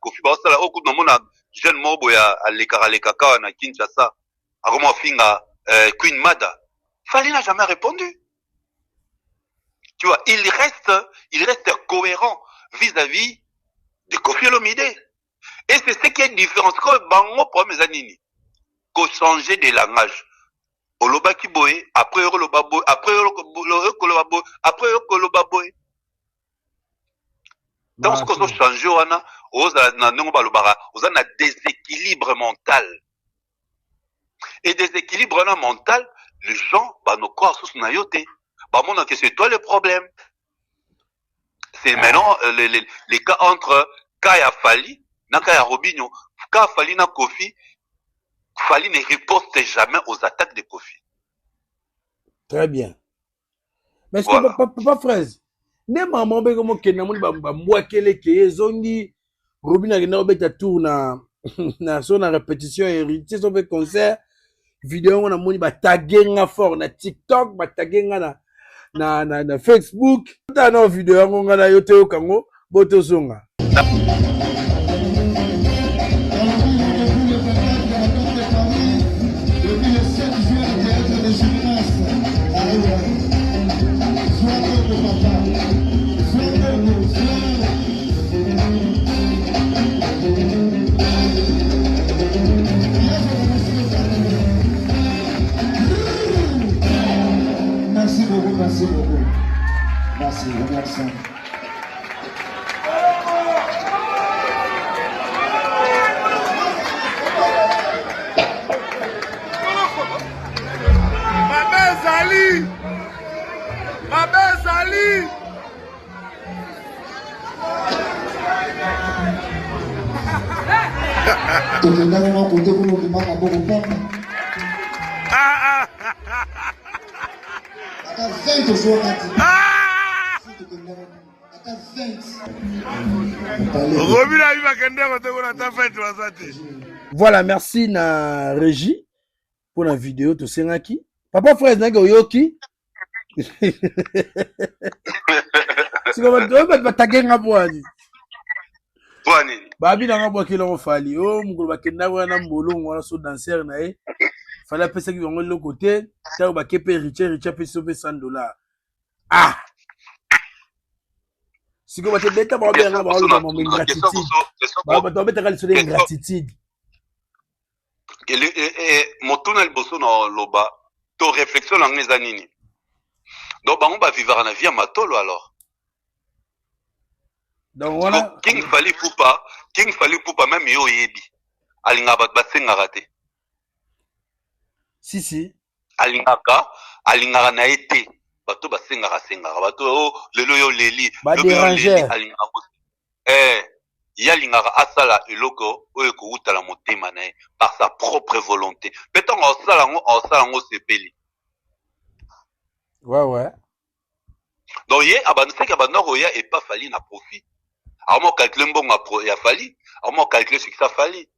Kofi ba sala oku na mona jeune mobo ya lekaka na Kinshasa akoma finga Queen Mada. Fali n'a jamais répondu. Tu vois, il reste cohérent vis-à-vis de Kofi Olomide. Et c'est ce qui est différent. Quand bango problème zanini ko changer de langage. Oloba kiboye, après oloba boy, après oloba boy, après oloba boy. Donc ce qu'on a changé wana, oza na ndongo balobara, oza na déséquilibre mental. Et déséquilibre mental, les gens ba no croire sous na yote. Ba mona que c'est toi le problème. C'est maintenant les cas entre Kaya Fali, na Kaya Robinho, Kaya Fali na Kofi. Fali ne riposte jamais aux attaques de Kofi. Très bien. Mais est-ce que papa Fraise, ne maman be comme que namoni ba mwakele ke zongi Robina na obeta tour na son répétition héritier son concert vidéo na moni ba tagenga fort na TikTok ba tagenga na Facebook ta na vidéo ngonga na yote okango boto zonga. Merci beaucoup. Merci, remercions. Mabe Zali. Voilà, merci na régie pour la vidéo de Sengaki. Papa Frère Naga Oyoki. C'est comme tu tagenga boani. Boani. Babi na ngabo kilo fali. Oh mugolo bakenda wana mbolongo wana so danser na e. Fallait pesa ki ngolo le côté, ta ba kepe Richard pe sauver $100. Ah. Si vous avez des gratitude. Motuna liboso na loba to réflexion na ngeza nini. Donc bango ba vivre na vie matolo alors. Donc voilà. King Fali Poupa même yo yebi. Alinga ba basenga raté. Si. Alinga na été. Bato basenga bato lelo yo leli ba déranger yalingaka asala eloko oyo koutala motema na ye par sa propre volonté mpe ntango aosala yango sepeli. Ouais. donc ye seki abanda koya epa fali na profit aoma calcule mbongo ya fali aoma calcule succès afali.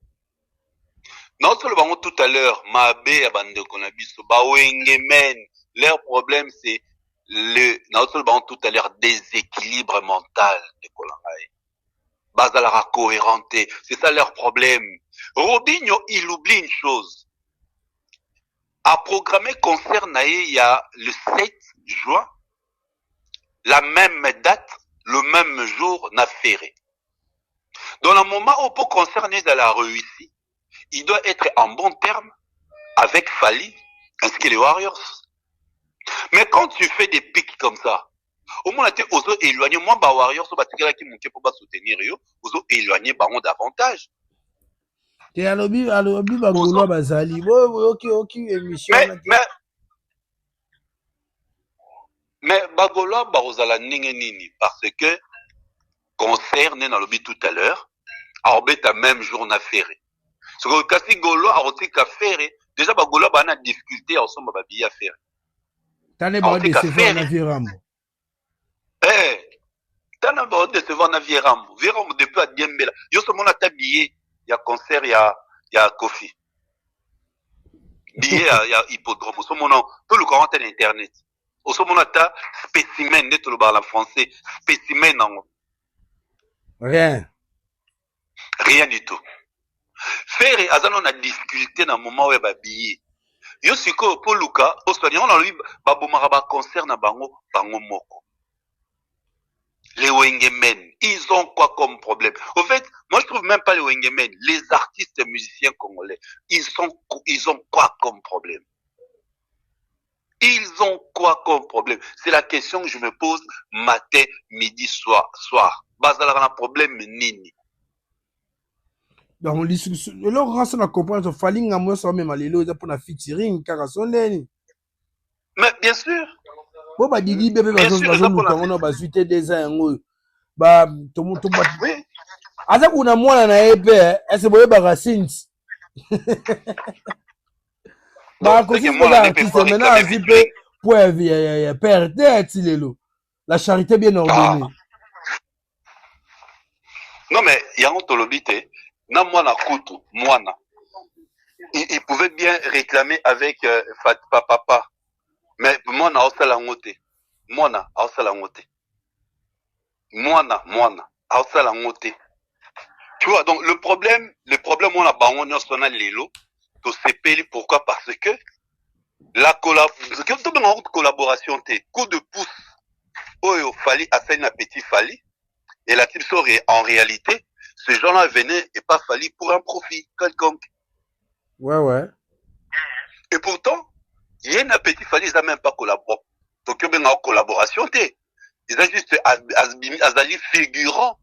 naosolo bango tout à l'heure mabe ya bandeko na biso bawenge men leur problème c'est naosolo bango tout à l'heure déséquilibre mental de kolangai bazalaka cohérenté, c'est ça leur problème. Robinho il oublie une chose, a programmé concert naye il y a le 7 juin, la même date, le même jour na ferré. Dans le moment où pour concert n'est à la réussi, il doit être en bon terme avec Fali ainsi que les Warriors. Mais quand tu fais des pics comme ça, au moins tu oso éloigner moi ba Warriors ba tikela ki monter pour ba soutenir yo, oso éloigner bango davantage. Te alobi ba golo bazali. OK émission. Mais bagolo ba ozala ninge nini parce que concert n'est dans lobby tout à l'heure, arbeta même jour na ferré. Ce que kasi golo a roti ka ferré, déjà bagolo ba na difficulté ensemble ba billet ferré. Tane ba de se voir na Virambo. Tana ba de se voir na Virambo. Virambo depuis à Diembela. Yo so mona ta billet, il y a concert, il y a Kofi. Billet il y a hippodrome. So mona tout le commentaire internet. So mona ta spécimen net le bar en français, spécimen non. Rien du tout. Faire azano na difficulté na moment où ba billet. Yo siko pour Luka, au soignant on lui babomara ba concert na bango moko. Les Wengemen, ils ont quoi comme problème? Au fait, moi je trouve même pas les Wengemen, les artistes et musiciens congolais, ils ont quoi comme problème? Ils ont quoi comme problème? C'est la question que je me pose matin, midi, soir. Bazala un problème nini? Donc le reste na comprendre fali ngamo so même lelo za pour na featuring kaka sondeni. Mais bien sûr. Bo ba didi bébé bazo luka ba suite des ans ba tomu ba. Oui. Aza kuna mwana na ebe ese boye ba Racines. Ba ko si ba artiste maintenant azipe pour perdre lelo. La charité bien ordonnée. Non mais yango tolobite na mwana kutu mwana. Il pouvait bien réclamer avec papa. Mais mwana osala ngote. Mwana osala ngote. Mwana osala ngote. Tu vois donc le problème on a bango nyonso na lelo to sepeli pourquoi parce que la collaboration té coup de pouce oyo Fali assaini na petit Fali et la type saurait en réalité ces gens-là venaient et pas Fali pour un profit quelconque. Ouais. Et pourtant il y a un petit Fali, ils n'ont même pas collaboré. Donc, il y a une collaboration. Ils ont juste azali figurant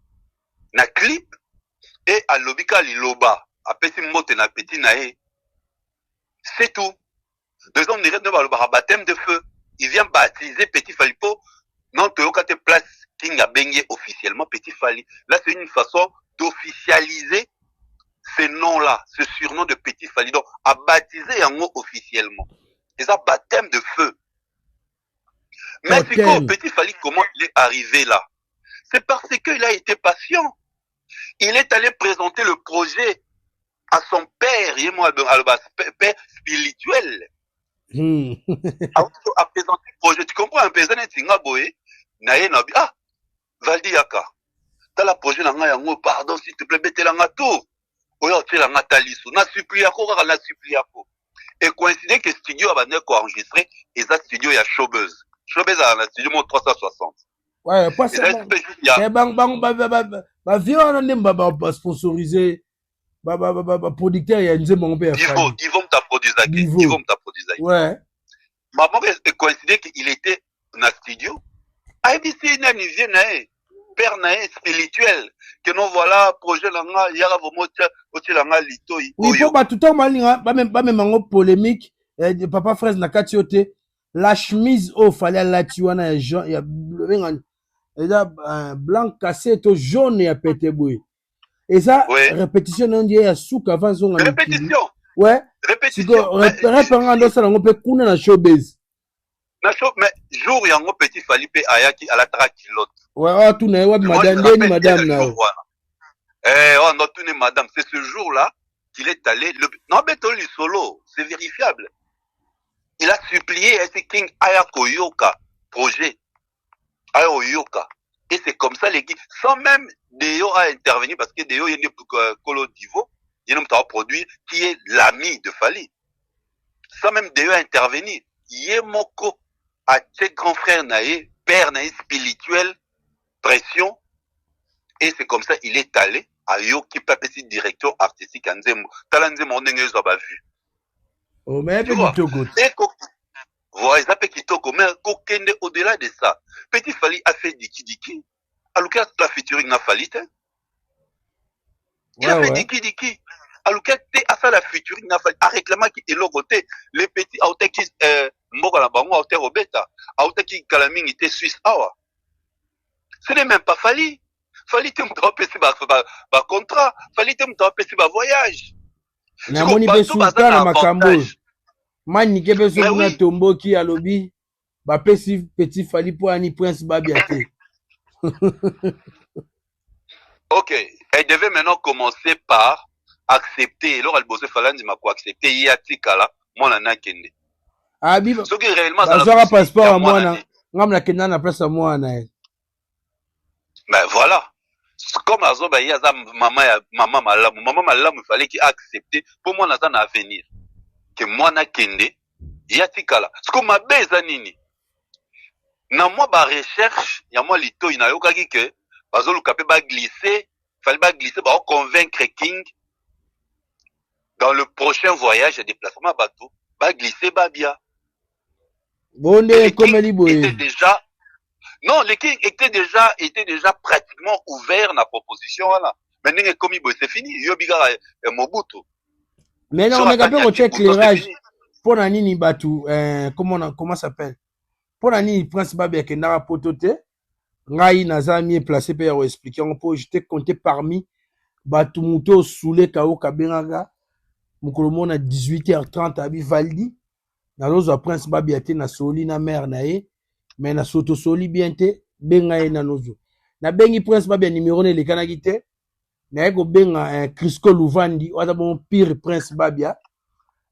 na clip et à l'obika liloba. A petit mote na petit nae. C'est tout. Deux hommes n'iraient pas baptême de feu. Il vient baptiser Petit Falipo. Non, tu as une place qui a baigné officiellement Petit Fali. Là, c'est une façon d'officialiser ce nom-là, ce surnom de Petit Fali. Donc, à baptiser un mot officiellement. Et ça, baptême de feu. Mais c'est quoi, Petit Fali, comment il est arrivé là? C'est parce qu'il a été patient. Il est allé présenter le projet à son père, père spirituel. A présenter le projet. Tu comprends un peu, Valdi Yaka. Dans le projet, pardon, s'il te plaît, mettez la tout. Oyo, tu la talisu. Na supplie na supplie. Et coïncide que studio a enregistré et ça studio il y a Showbuzz. Showbuzz a un studio 360. Ouais, pas seulement. Bah viens on sponsoriser producteur il y a une mon père. Ils vont ta produire. Ouais. Maman est coïncide qu'il était dans studio. ABC n'a ni vient père nae spirituel que non voilà projet langa yara vomocha otilanga litoi. Oui, pour tout temps malinga ba même en polémique papa fraise na katiote la chemise au fallait la tuana ya jaune ya blanc cassé to jaune ya pété boy. Et ça, Ouais. répétition, on dit, à souk avant son Répétition. Ouais. Répétition. Répétition, dans ça, on peut couler dans showbiz. Mais jour, yango petit Falipe Ayaki à la traquilote. Ouais, tout n'est pas madame, là. Non, tout n'est madame. C'est ce jour-là qu'il est allé. Non, mais Toli Solo, c'est vérifiable. Il a supplié King Ayako Yoka, projet. Ayako Yoka. Et c'est comme ça l'équipe, sans même Deo a intervenu, parce que Deo, il y a un Colo Divo, il y a un produit qui est l'ami de Fali. Sans même Deo a intervenu. Yemoko a ses grands frères naïe, père naïe spirituel, pression. Et c'est comme ça, il est allé à Yoki Papesi, directeur artistique à Nzemo. Talanzemo, on a vu. Oh, mais il y a voilà, ils appellent Kitoko, mais au-delà de ça, Petit Fali a fait Diki. Alors que la featuring n'a Fali, il a fait Diki. Alors que la featuring n'a Fali, a réclamé qu'il est l'autre côté, les petits, autaki, Mboka la bango, autaki Robeta, autaki Kalaming était Suisse, awa. Ce n'est même pas Fali. Fali te m'a payé ba contrat, Fali te m'a payé ba voyage. Na moni be sultan na makambo. Mani kebe so na tombo ki alobi ba pesi Petit Fali po ani Prince Babiate. Ok, elle devait maintenant commencer par accepter. Alors elle bossait Falandi m'a quoi accepter yatikala mon nana kende. Ah bi ce qui réellement ça la passeport à moi na ngam na kenda na place à moi na. Ben voilà. Comme azoba yaza maman malamu il fallait qu'il accepte pour moi na avenir. Que moi na kende yatikala ce que ma beza nini na moi ba recherche ya moi lito inayoka ki que bazolu kapé ba glisser fallait ba glisser ba convaincre King dans le prochain voyage de déplacement bateau ba glisser ba bien bonne comme liboye déjà non le King était déjà pratiquement ouvert na proposition là maintenant comme c'est fini yo bigara Mobutu. Mais non, on a capé recheck éclairage. Pour la nini batu, comment ça s'appelle? Pour la nini Prince Babia qui n'a pas pototé, ngai nazami placé pour expliquer. On peut jeter compter parmi batu muto soule kao kabenga. Mukolomo na 18h30 abi Valdi. Na lozo Prince Babia te na soli na mère na e, mais na soto soli bien te benga e na nozo. Na bengi Prince Babia numéro ne le kanaki te. Na eko benga Crisco Louvandi wata bon pire Prince Babia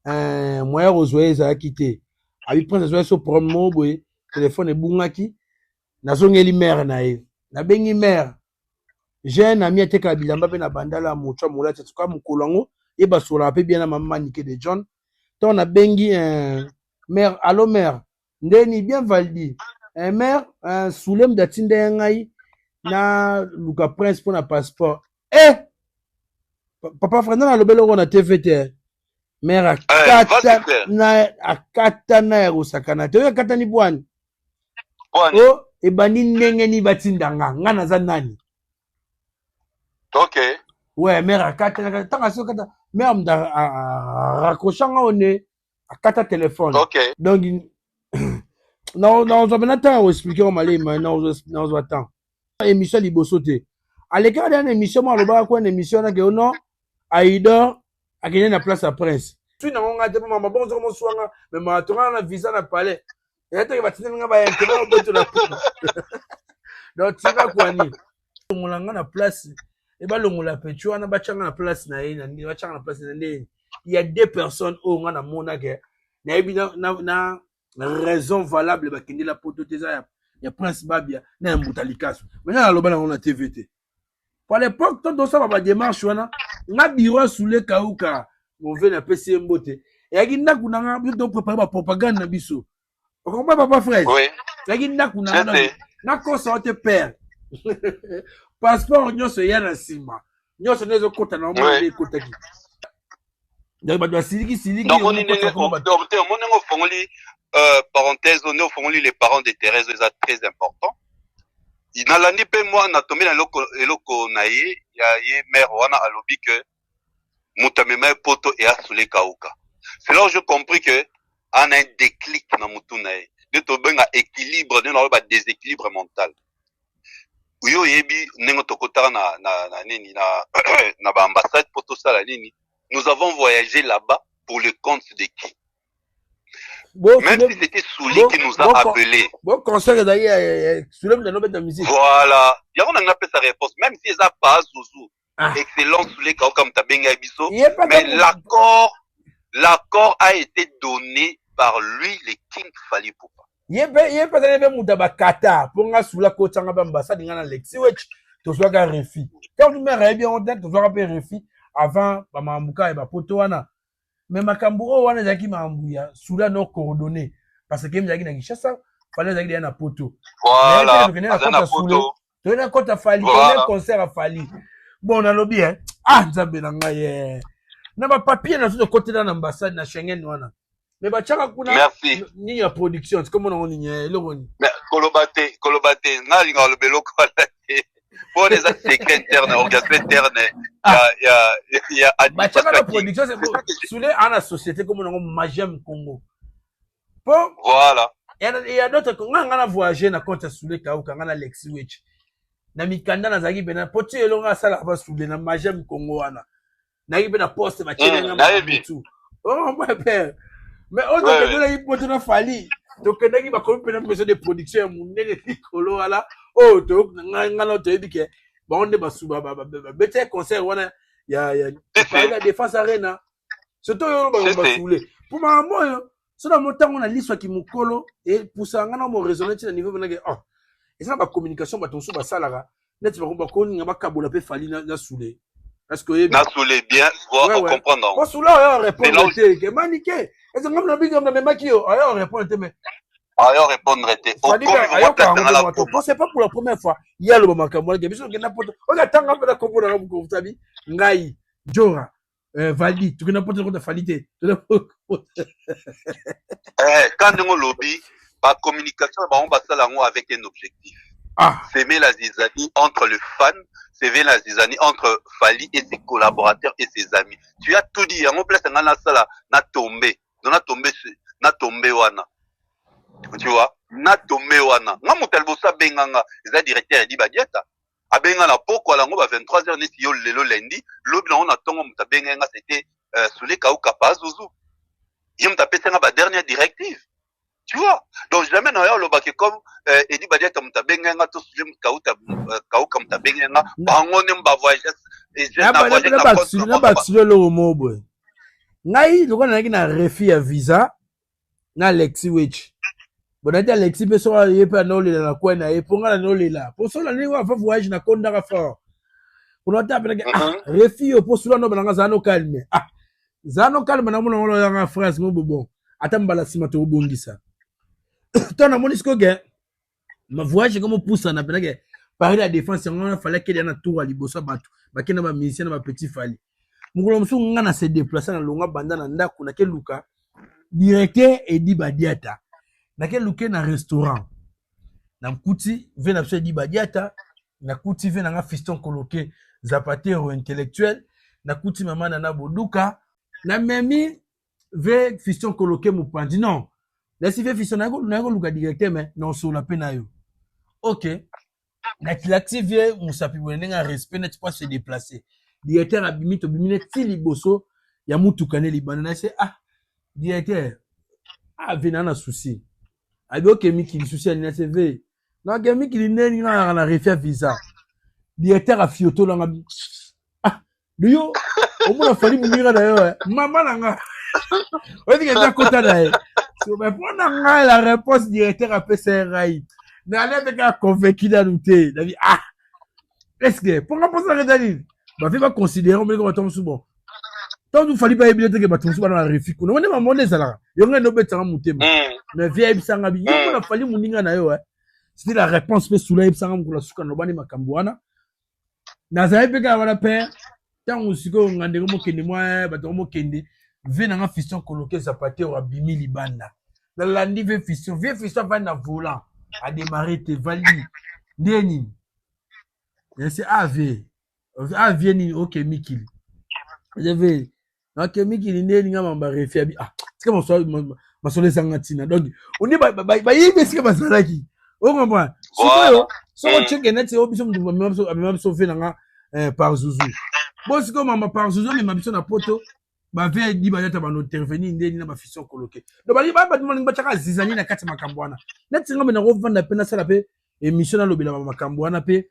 moya rozoeza akite abi Prince zoe so promo boy téléphone e bungaki na zongeli mère na ye na bengi mère jeune ami ateka bilamba pe na bandala mocho mola tsuka mukolango e basola pe bien na maman Nike de John ton na bengi mère allo mère ndeni bien Valdi mère soulem datinde ngai na Luka Prince pour na passeport. Papa Fernand a lobelo on a TVT. Mère akata na erosakana. Te akata ni bwani. Oh, e bani ndenge ni batindanga. Ngana za nani? OK. Ouais, mère akata na tanga so kata. Mère mda raccrochanga one akata téléphone. OK. Donc non, on va maintenant expliquer au Mali maintenant on va attendre. Émission libosoté. À l'écart d'une émission, moi, le bas quoi une émission là que non, Aïdor a gagné la place à Prince. Tu n'as pas dit maman bon sur mon soin, mais ma tourne la visa n'a pas l'air. Et là tu vas tenir un bail intérêt au bout de la poule. Donc tu vas quoi ni? On l'a na place. Et bah l'on l'a fait. Tu vois on a battu na place na y, na battu na place na y. Il y a deux personnes au on a mona que. Na raison valable bah qui la poto tesa. Il y a Prince Babia, na Moutalikasu. Maintenant la loba on a TVT. Pour l'époque, tout dans ça va démarche wana, na bureau sous le kauka, on veut na PC mbote. Et aginda kunanga bientôt préparer la propagande na biso. On comprend papa frère? Oui. Aginda kunanga na kosa te père. Passeport nyoso ya na sima. Nyoso nezo kota na mwa de kota ki. Donc ba siliki. Donc on fongoli parenthèse, on fongoli les parents de Thérèse, c'est très important. Nalandi pe moi na tombé na eloko na ye ya ye mère wana alobi que mutamema poto et asule kauka. C'est là où je compris que on a un déclic na mutu na ye. De to benga équilibre, de na ba déséquilibre mental. Uyo yebi nengo tokotara na nini na ba ambassade pour tout ça la nini. Nous avons voyagé là-bas pour le compte de qui? Même si c'était Souli qui nous a appelés. Bon conseil d'ailleurs, Souli me donne de musique. Voilà. Il y a on a sa réponse. Même si ça pas Zouzou. Excellent Souli comme Tabenga Biso. Mais l'accord a été donné par lui, le King Fally Poupa. Yé pas d'aller Moutaba Kata pour nga Soula Kotanga Bambassa d'ingana Lexi Wech. Tu sois un refi. Quand vous me bien en tête, tu sois un refi avant Mamambuka et Bapotoana. Mais Makamburo wana zaki Mambuya, Soula no coordonné. Parce que Mzaki na Gishasa, fallait zaki na poto. Voilà. Tu as un compte à Fally, tu as un concert à Fally. Bon, on a lobby, hein. Ah, Nzambe nanga ye. Na ba papier na tout côté dans l'ambassade na Schengen wana. Mais ba chaka kuna ni ya production, c'est comme on y est loboni. Mais kolobate na linga le belo kwa. Pour les secrets internes, organismes internes, il y a ba chaka la production c'est sous les à la société comme on Majem Congo. Bon, voilà. Il y a d'autres nga na voyager na compte sous les Kauka nga na Lexi Wech. Na mikanda na zaki bena poti elonga sala ba sous les na Majem Congo wana. Na yibe na poste ba chene nga tout. Oh mon père. Mais on doit donner une pote na Fally. Donc quand il va comme besoin de production mon nene likolo ala. Oh donc nga no te bike. Ba on de ba suba ba bete concert wana ya la défense arena. Surtout yo ba soulé. Pour ma moi so na montant on a l'histoire qui mukolo et pour ça nga na mo raisonner na niveau benage oh. Et ça ba communication ba tonso ba salara. Net ba ko nga ba kabola pe Fally na soulé. Est-ce que na soulé bien voir comprendre. Bon soula répondre que maniqué. Est-ce que ngam binga na même qui yo répondre mais ayo répondre était au c'est pas pour la première fois il y a le moment que moi biso que n'importe on attend un peu la comprendre na ko tabi ngai Jora Valdi tu n'importe quoi de Fally quand on lobby par communication on va ça avec un objectif. S'aimer la zizanie entre le fan, s'aimer la zizanie entre Fally et ses collaborateurs et ses amis. Tu as tout dit, en place na sala na tombé wana. Tu vois, na tombé wana. Nga mutalbosa benganga, eza directeur di badieta. Abenga na poko la ngo ba 23h neti yo lelo lundi, lobi na on atongo mutabenga c'était sous les Kauka pas Zouzou. Yom tapesenga ba dernière directive. Tu vois, donc jamais n'ailleurs le bac comme Edi Badia comme ta benga tout sujet Kauka comme ta benga bango nemba voyage et je na voyage le homo boy ngai loko na na refi ya visa na Lexi Wech bonati Lexi pe so yepa no le na kwa na eponga na no le la pour so la ni wa fa voyage na konda ka fort pour ta pe refi yo pour so no bana zano calme zano calme na mona ngolo ya France mo bon atambala sima to bongisa ton na monisco gen ma voyage comme pousse na penake Paris la défense on fallait qu'il y ait un tour à liboso batu bakena ba musicien na ba petit Fally mukolo musu ngana se déplacer na longa banda na ndako na ke luka directeur Edi Badiata na ke luka na restaurant na mkuti ve na Edi Badiata na kuti ve na nga fiston coloqué zapatero intellectuel na kuti mama na boduka na memi ve fiston coloqué mupandi non laisse ve fiston na go luka directeur mais non so la pena yo OK na kilactivie musapi wenenga respect net pas se déplacer directeur abimi to bimine ti liboso ya mutukane libana na se directeur vena na souci abi OK miki li souci na se ve na ke miki li neni na refia visa directeur a fioto la yo o mo na Fally munira na yo mama na nga o dit que ça kota na so mais pour na la réponse directeur a PCRI na lebe ka convaincu da douter David est-ce que pour nga penser à David ba fait pas considérer on me ko batom sous bon tant du Fally pas habilité que batom sous ba na refi ko no ne maman les ala yo nga no betanga mutema mais vieille bisanga bi yo na Fally muninga na yo c'était la réponse pe sous la bisanga mukula suka no bani makambo wana na za epeka wana père tant usiko ngande ko mokende moi ba to mokende ve na nga fiston coloqué zapaté wa bimi libanda na landi ve fiston va na volant a démarré te Valdi ndeni c'est AV ni OK Mikili j'avais OK Mikili ndeni ngama mba refi abi c'est comme ça ma sole sangatina donc on est ba yimbe c'est comme ça là qui on comprend So check net c'est obiso même sauver nanga par Zouzou. Bon c'est comme maman par Zouzou mais ma biso na poto ba ve di ba yata ba no intervenir ndeni na ba fission coloqué. Donc bali ba demande ba chaka zizani na kati makambo wana. Net singa na revendre pena sala pe émission na lobela makambo wana pe.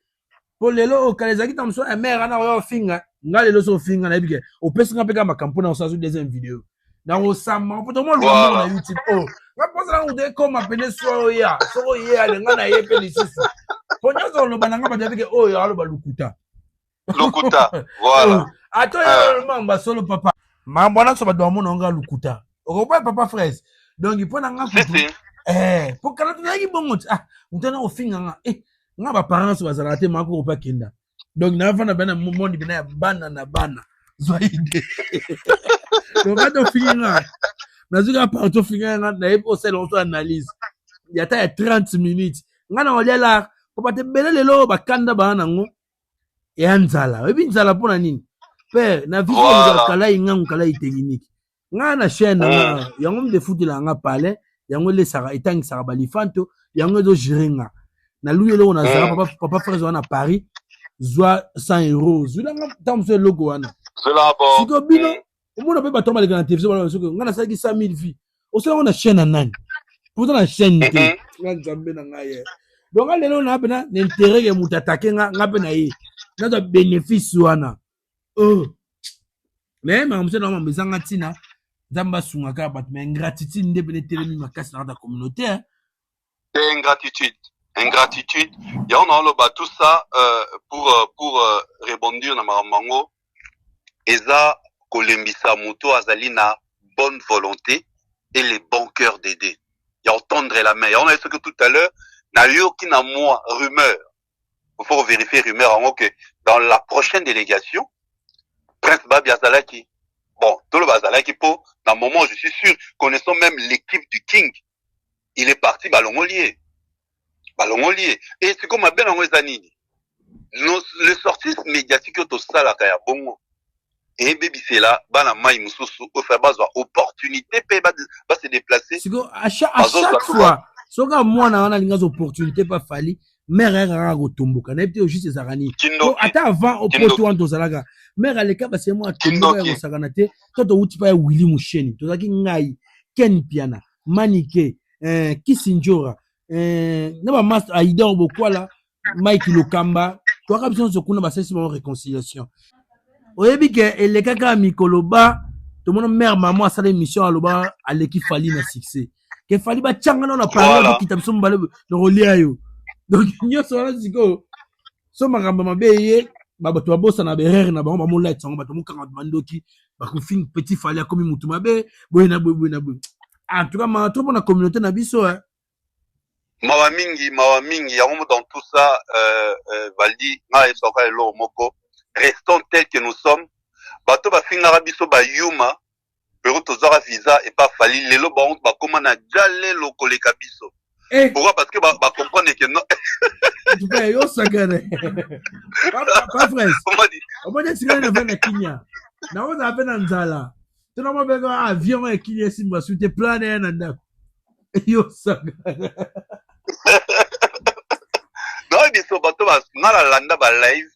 Po lelo okalezaki tamso e mère na yo finga nga lelo so finga na bike. O pesinga pe ka makambo na osazu deuxième vidéo. Na osama poto mo lo na YouTube. Oh, nga posa na de comme appeler so ya le nga na ye pe lisisi. Ponyazo lo bananga ba bike oh ya lo ba lukuta. Lukuta, voilà. Attends, il y a un solo papa. Ma bonne so ba do mo nga lukuta. O ko papa fraise. Donc il faut na nga kutu. Pour kala tu ngi bongo. Ah, mutana o finga nga. Nga ba parents so bazala te mako ko pa kenda. Donc na fa na bana monde bina ya bana na bana. Zoide. Donc ba do finga nga. Na zuka parto finga nga na epo sel on so analyse. Il y a 30 minutes. Nga na olia la ko ba te belele lo ba kanda ba na ngo. Et anzala ebi nzala pona nini pe na vision de kala inga kala technique nga na chaîne nga yango de foot la nga pale yango le sara etang sara balifanto yango do jirenga na luye lo na zara papa frère wana Paris zwa 100 euros zula nga tamso logo wana cela bon siko bino omona pe bato malika na télévision bala siko nga na saki 100,000 vues osala na chaîne nani pourtant na chaîne te nga nzambe na nga ye donc lelo na bena n'intérêt ke mutatake nga pe na ye na bénéfice wana mais ma monsieur na mbezanga tina zamba sunga ka bat mais ingratitude nde bene telemi makasi na ta communauté ingratitude ya on a le ba tout ça pour rebondir na mamango eza kolembisa moto azali na bonne volonté et les bons cœurs d'aider ya entendre la main on a ce que tout à l'heure na yo ki na moi rumeur. Il faut vérifier rumeur en que dans la prochaine délégation, Prince Babi Azalaki, bon, tout le Bazalaki pour, dans le moment, je suis sûr, connaissant même l'équipe du King, il est parti Balongolier. Et c'est comme Ben Anwezanini. Les sorties médiatiques au Sala Kaya Bongo. Et Baby c'est là, Bana Maï Moussousou, au fait, opportunité, va se déplacer. À chaque fois, soka moi na wana linga opportunité pas fali mère era gotomboka na epte juste ezarani to ata avant opoto wanto zalaka mère aleka ba c'est moi tomboka ya osakana te to uti pa ya Willy Musheni to zaki ngai Ken Piana Manike Kisinjora na ba master Aidor Bokwala Mike Lokamba to ka biso kuna ba sesi ba réconciliation oyebi ke eleka ka mikoloba to mon mère maman asala émission aloba aleki fali na succès que fali ba changa na parole de kitabso mbale no rolia yo donc nyoso wana ziko so magamba mabeye ba bato ba bossa na berere na ba mo light sango bato mo kanga mandoki ba ko fin petit fali a komi mutu mabe boye na boye en tout cas ma trop na communauté na biso hein mawa mingi yango dans tout ça Valdi na esoka elo moko restons tels que nous sommes bato ba finga biso ba yuma pero tozara visa et pas fali lelo ba ba koma na jale lo koleka biso pourquoi parce que ba comprendre que non tu peux yo sagare pas frère on va dire sigana na na Kenya na on a na nzala tuna mo bego avion ya Kenya simba sute plan na ndako yo sagare non biso bato ba ngala landa ba live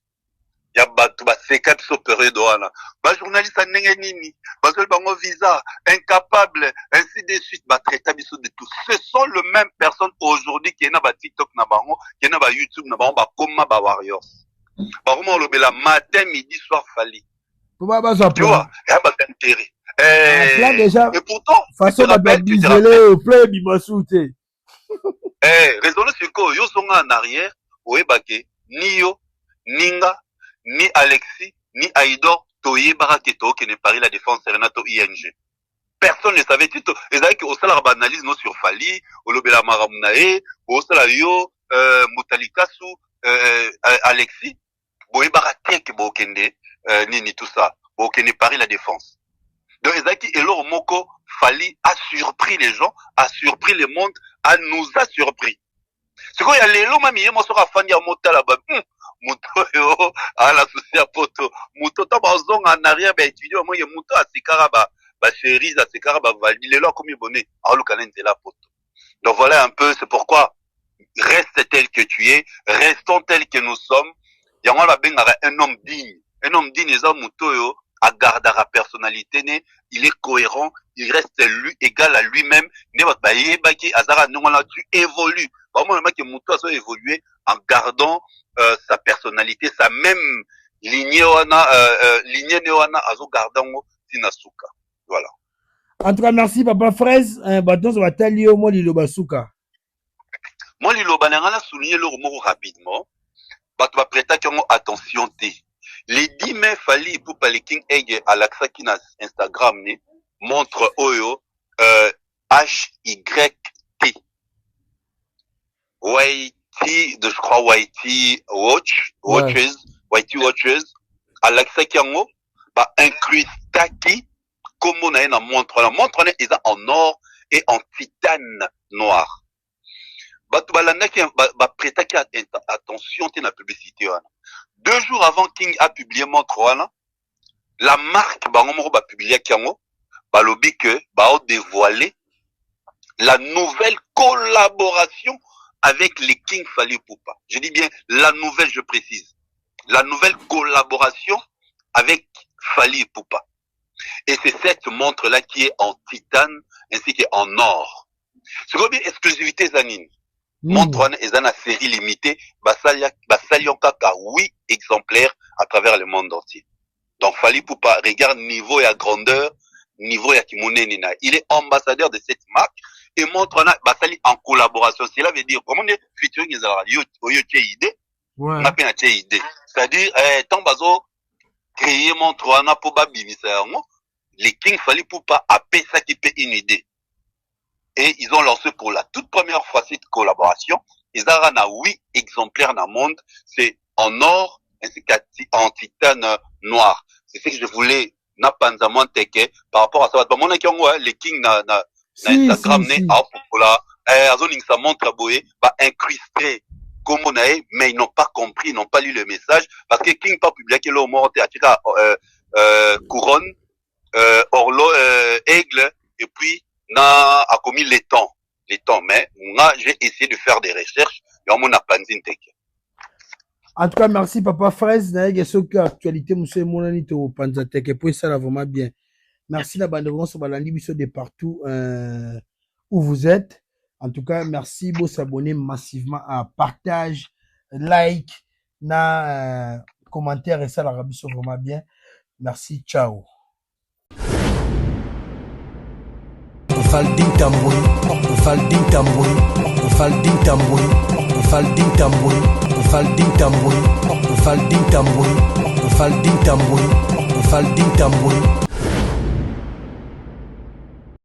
ya bato ba sekat so période wana ba journaliste ndenge nini ba sol bango visa incapable ainsi de suite ba traiter biso de tout ce sont les mêmes personnes aujourd'hui qui na ba TikTok na bango qui na ba YouTube na bango ba koma ba warriors ba comment le bela matin midi soir fali pour ba ça tu vois ya ba intérêt là déjà et pourtant façon de biseler au play bimasouté raisonner sur quoi yo songa en arrière oyebake niyo ninga ni Alexis, ni Aïdor, Toye Baraketo, qui n'est pas la défense Renato ING. Personne ne savait. Ils avaient au salaire analyse non sur Fali, au Lobela Maramunae, au salaire yo, Moutalikasu, Alexis, Boye Baratek, Bokende, Nini, tout ça. Bokende Paris la défense. Donc, ils avaient et leur moko, Fali a surpris les gens, a surpris le monde, nous a surpris. C'est quoi, il y a les lots, mamie, moi, sur la fin, il y a Mota là-bas. Muto yo ala souci à poto muto ta bazonga en arrière ba étudier moi muto a sekara ba chérie a sekara ba valide le là comme bonnet alors quand c'est la poto donc voilà un peu c'est pourquoi reste tel que tu es, restons tels que nous sommes. Yango la bengara un homme digne. Un homme digne, eza mutoyo, a gardera personnalité, né, il est cohérent, il reste lui, égal à lui-même, né, baki, azara, non, là, tu évolues. Vraiment, le mec, muto a évolué en gardant, sa personnalité, sa même lignée, lignée, néwana, azo gardango, sinasuka. Voilà. En tout cas, merci, Papa Fraise. Bâton, ça va t'allier au moins Liloba Souka. Moi, Liloba, on a souligné le mot rapidement. Bah, tu vas prêter attention, les 10 mai Fally pour les King Egg à l'Axa qui n'a Instagram, montre Oyo, HYT. YT, je crois YT Watches, YT Watches, à l'Axa qui en bah, incrustaki, comme on a une montre. La montre est en or et en titane noir. Bah, tu vas prêter attention, t'es la publicité, 2 jours avant King a publié montre, la marque, bah, on va publier Kiango, bah, lobby que, bah, on dévoilé la nouvelle collaboration avec les King Fally Poupa. Je dis bien, la nouvelle, je précise. La nouvelle collaboration avec Fally Poupa. Et c'est cette montre-là qui est en titane ainsi qu'en or. C'est quoi bien exclusivité Zanine? Montre est dans la série limitée, Basali kaka 8 exemplaires à travers le monde entier. Donc Fally Poupa, regarde niveau et à grandeur, niveau et à Kimonenina. Il est ambassadeur de cette marque et montre Basali en collaboration. Cela veut dire, comment on est featuring les idée? On a bien idée. C'est-à-dire, tant bazo créer montre pour babimisa les King Fally Poupa a payé ça qui paie une idée. Et ils ont lancé pour la toute première fois cette collaboration. Ils ont 8 exemplaires dans le monde. C'est en or ainsi qu'en titane noir. C'est ce que je voulais na panzamon teke par rapport à ça. Mon équipe, les King na Instagram né à pour azoning sa montre boye va incrusté comme on a mais ils n'ont pas compris, ils n'ont pas lu le message parce que King pas publié que le mot couronne, orlo, aigle et puis a commis les temps, mais moi j'ai essayé de faire des recherches et on m'a pas dit. En tout cas, merci Papa Fraise, naïg et ce que actualité monsieur monani to panzateke pour ça là vraiment bien. Merci la bande sur balandi biso de partout où vous êtes. En tout cas, merci de s'abonner massivement à partage, like, na commentaire et ça la rabiso vraiment bien. Merci, ciao. Faldin Tamboy, Faldin Tamboy, Faldin Tamboy, Faldin Tamboy, Faldin Tamboy, Faldin Tamboy, Faldin Tamboy, Faldin Tamboy.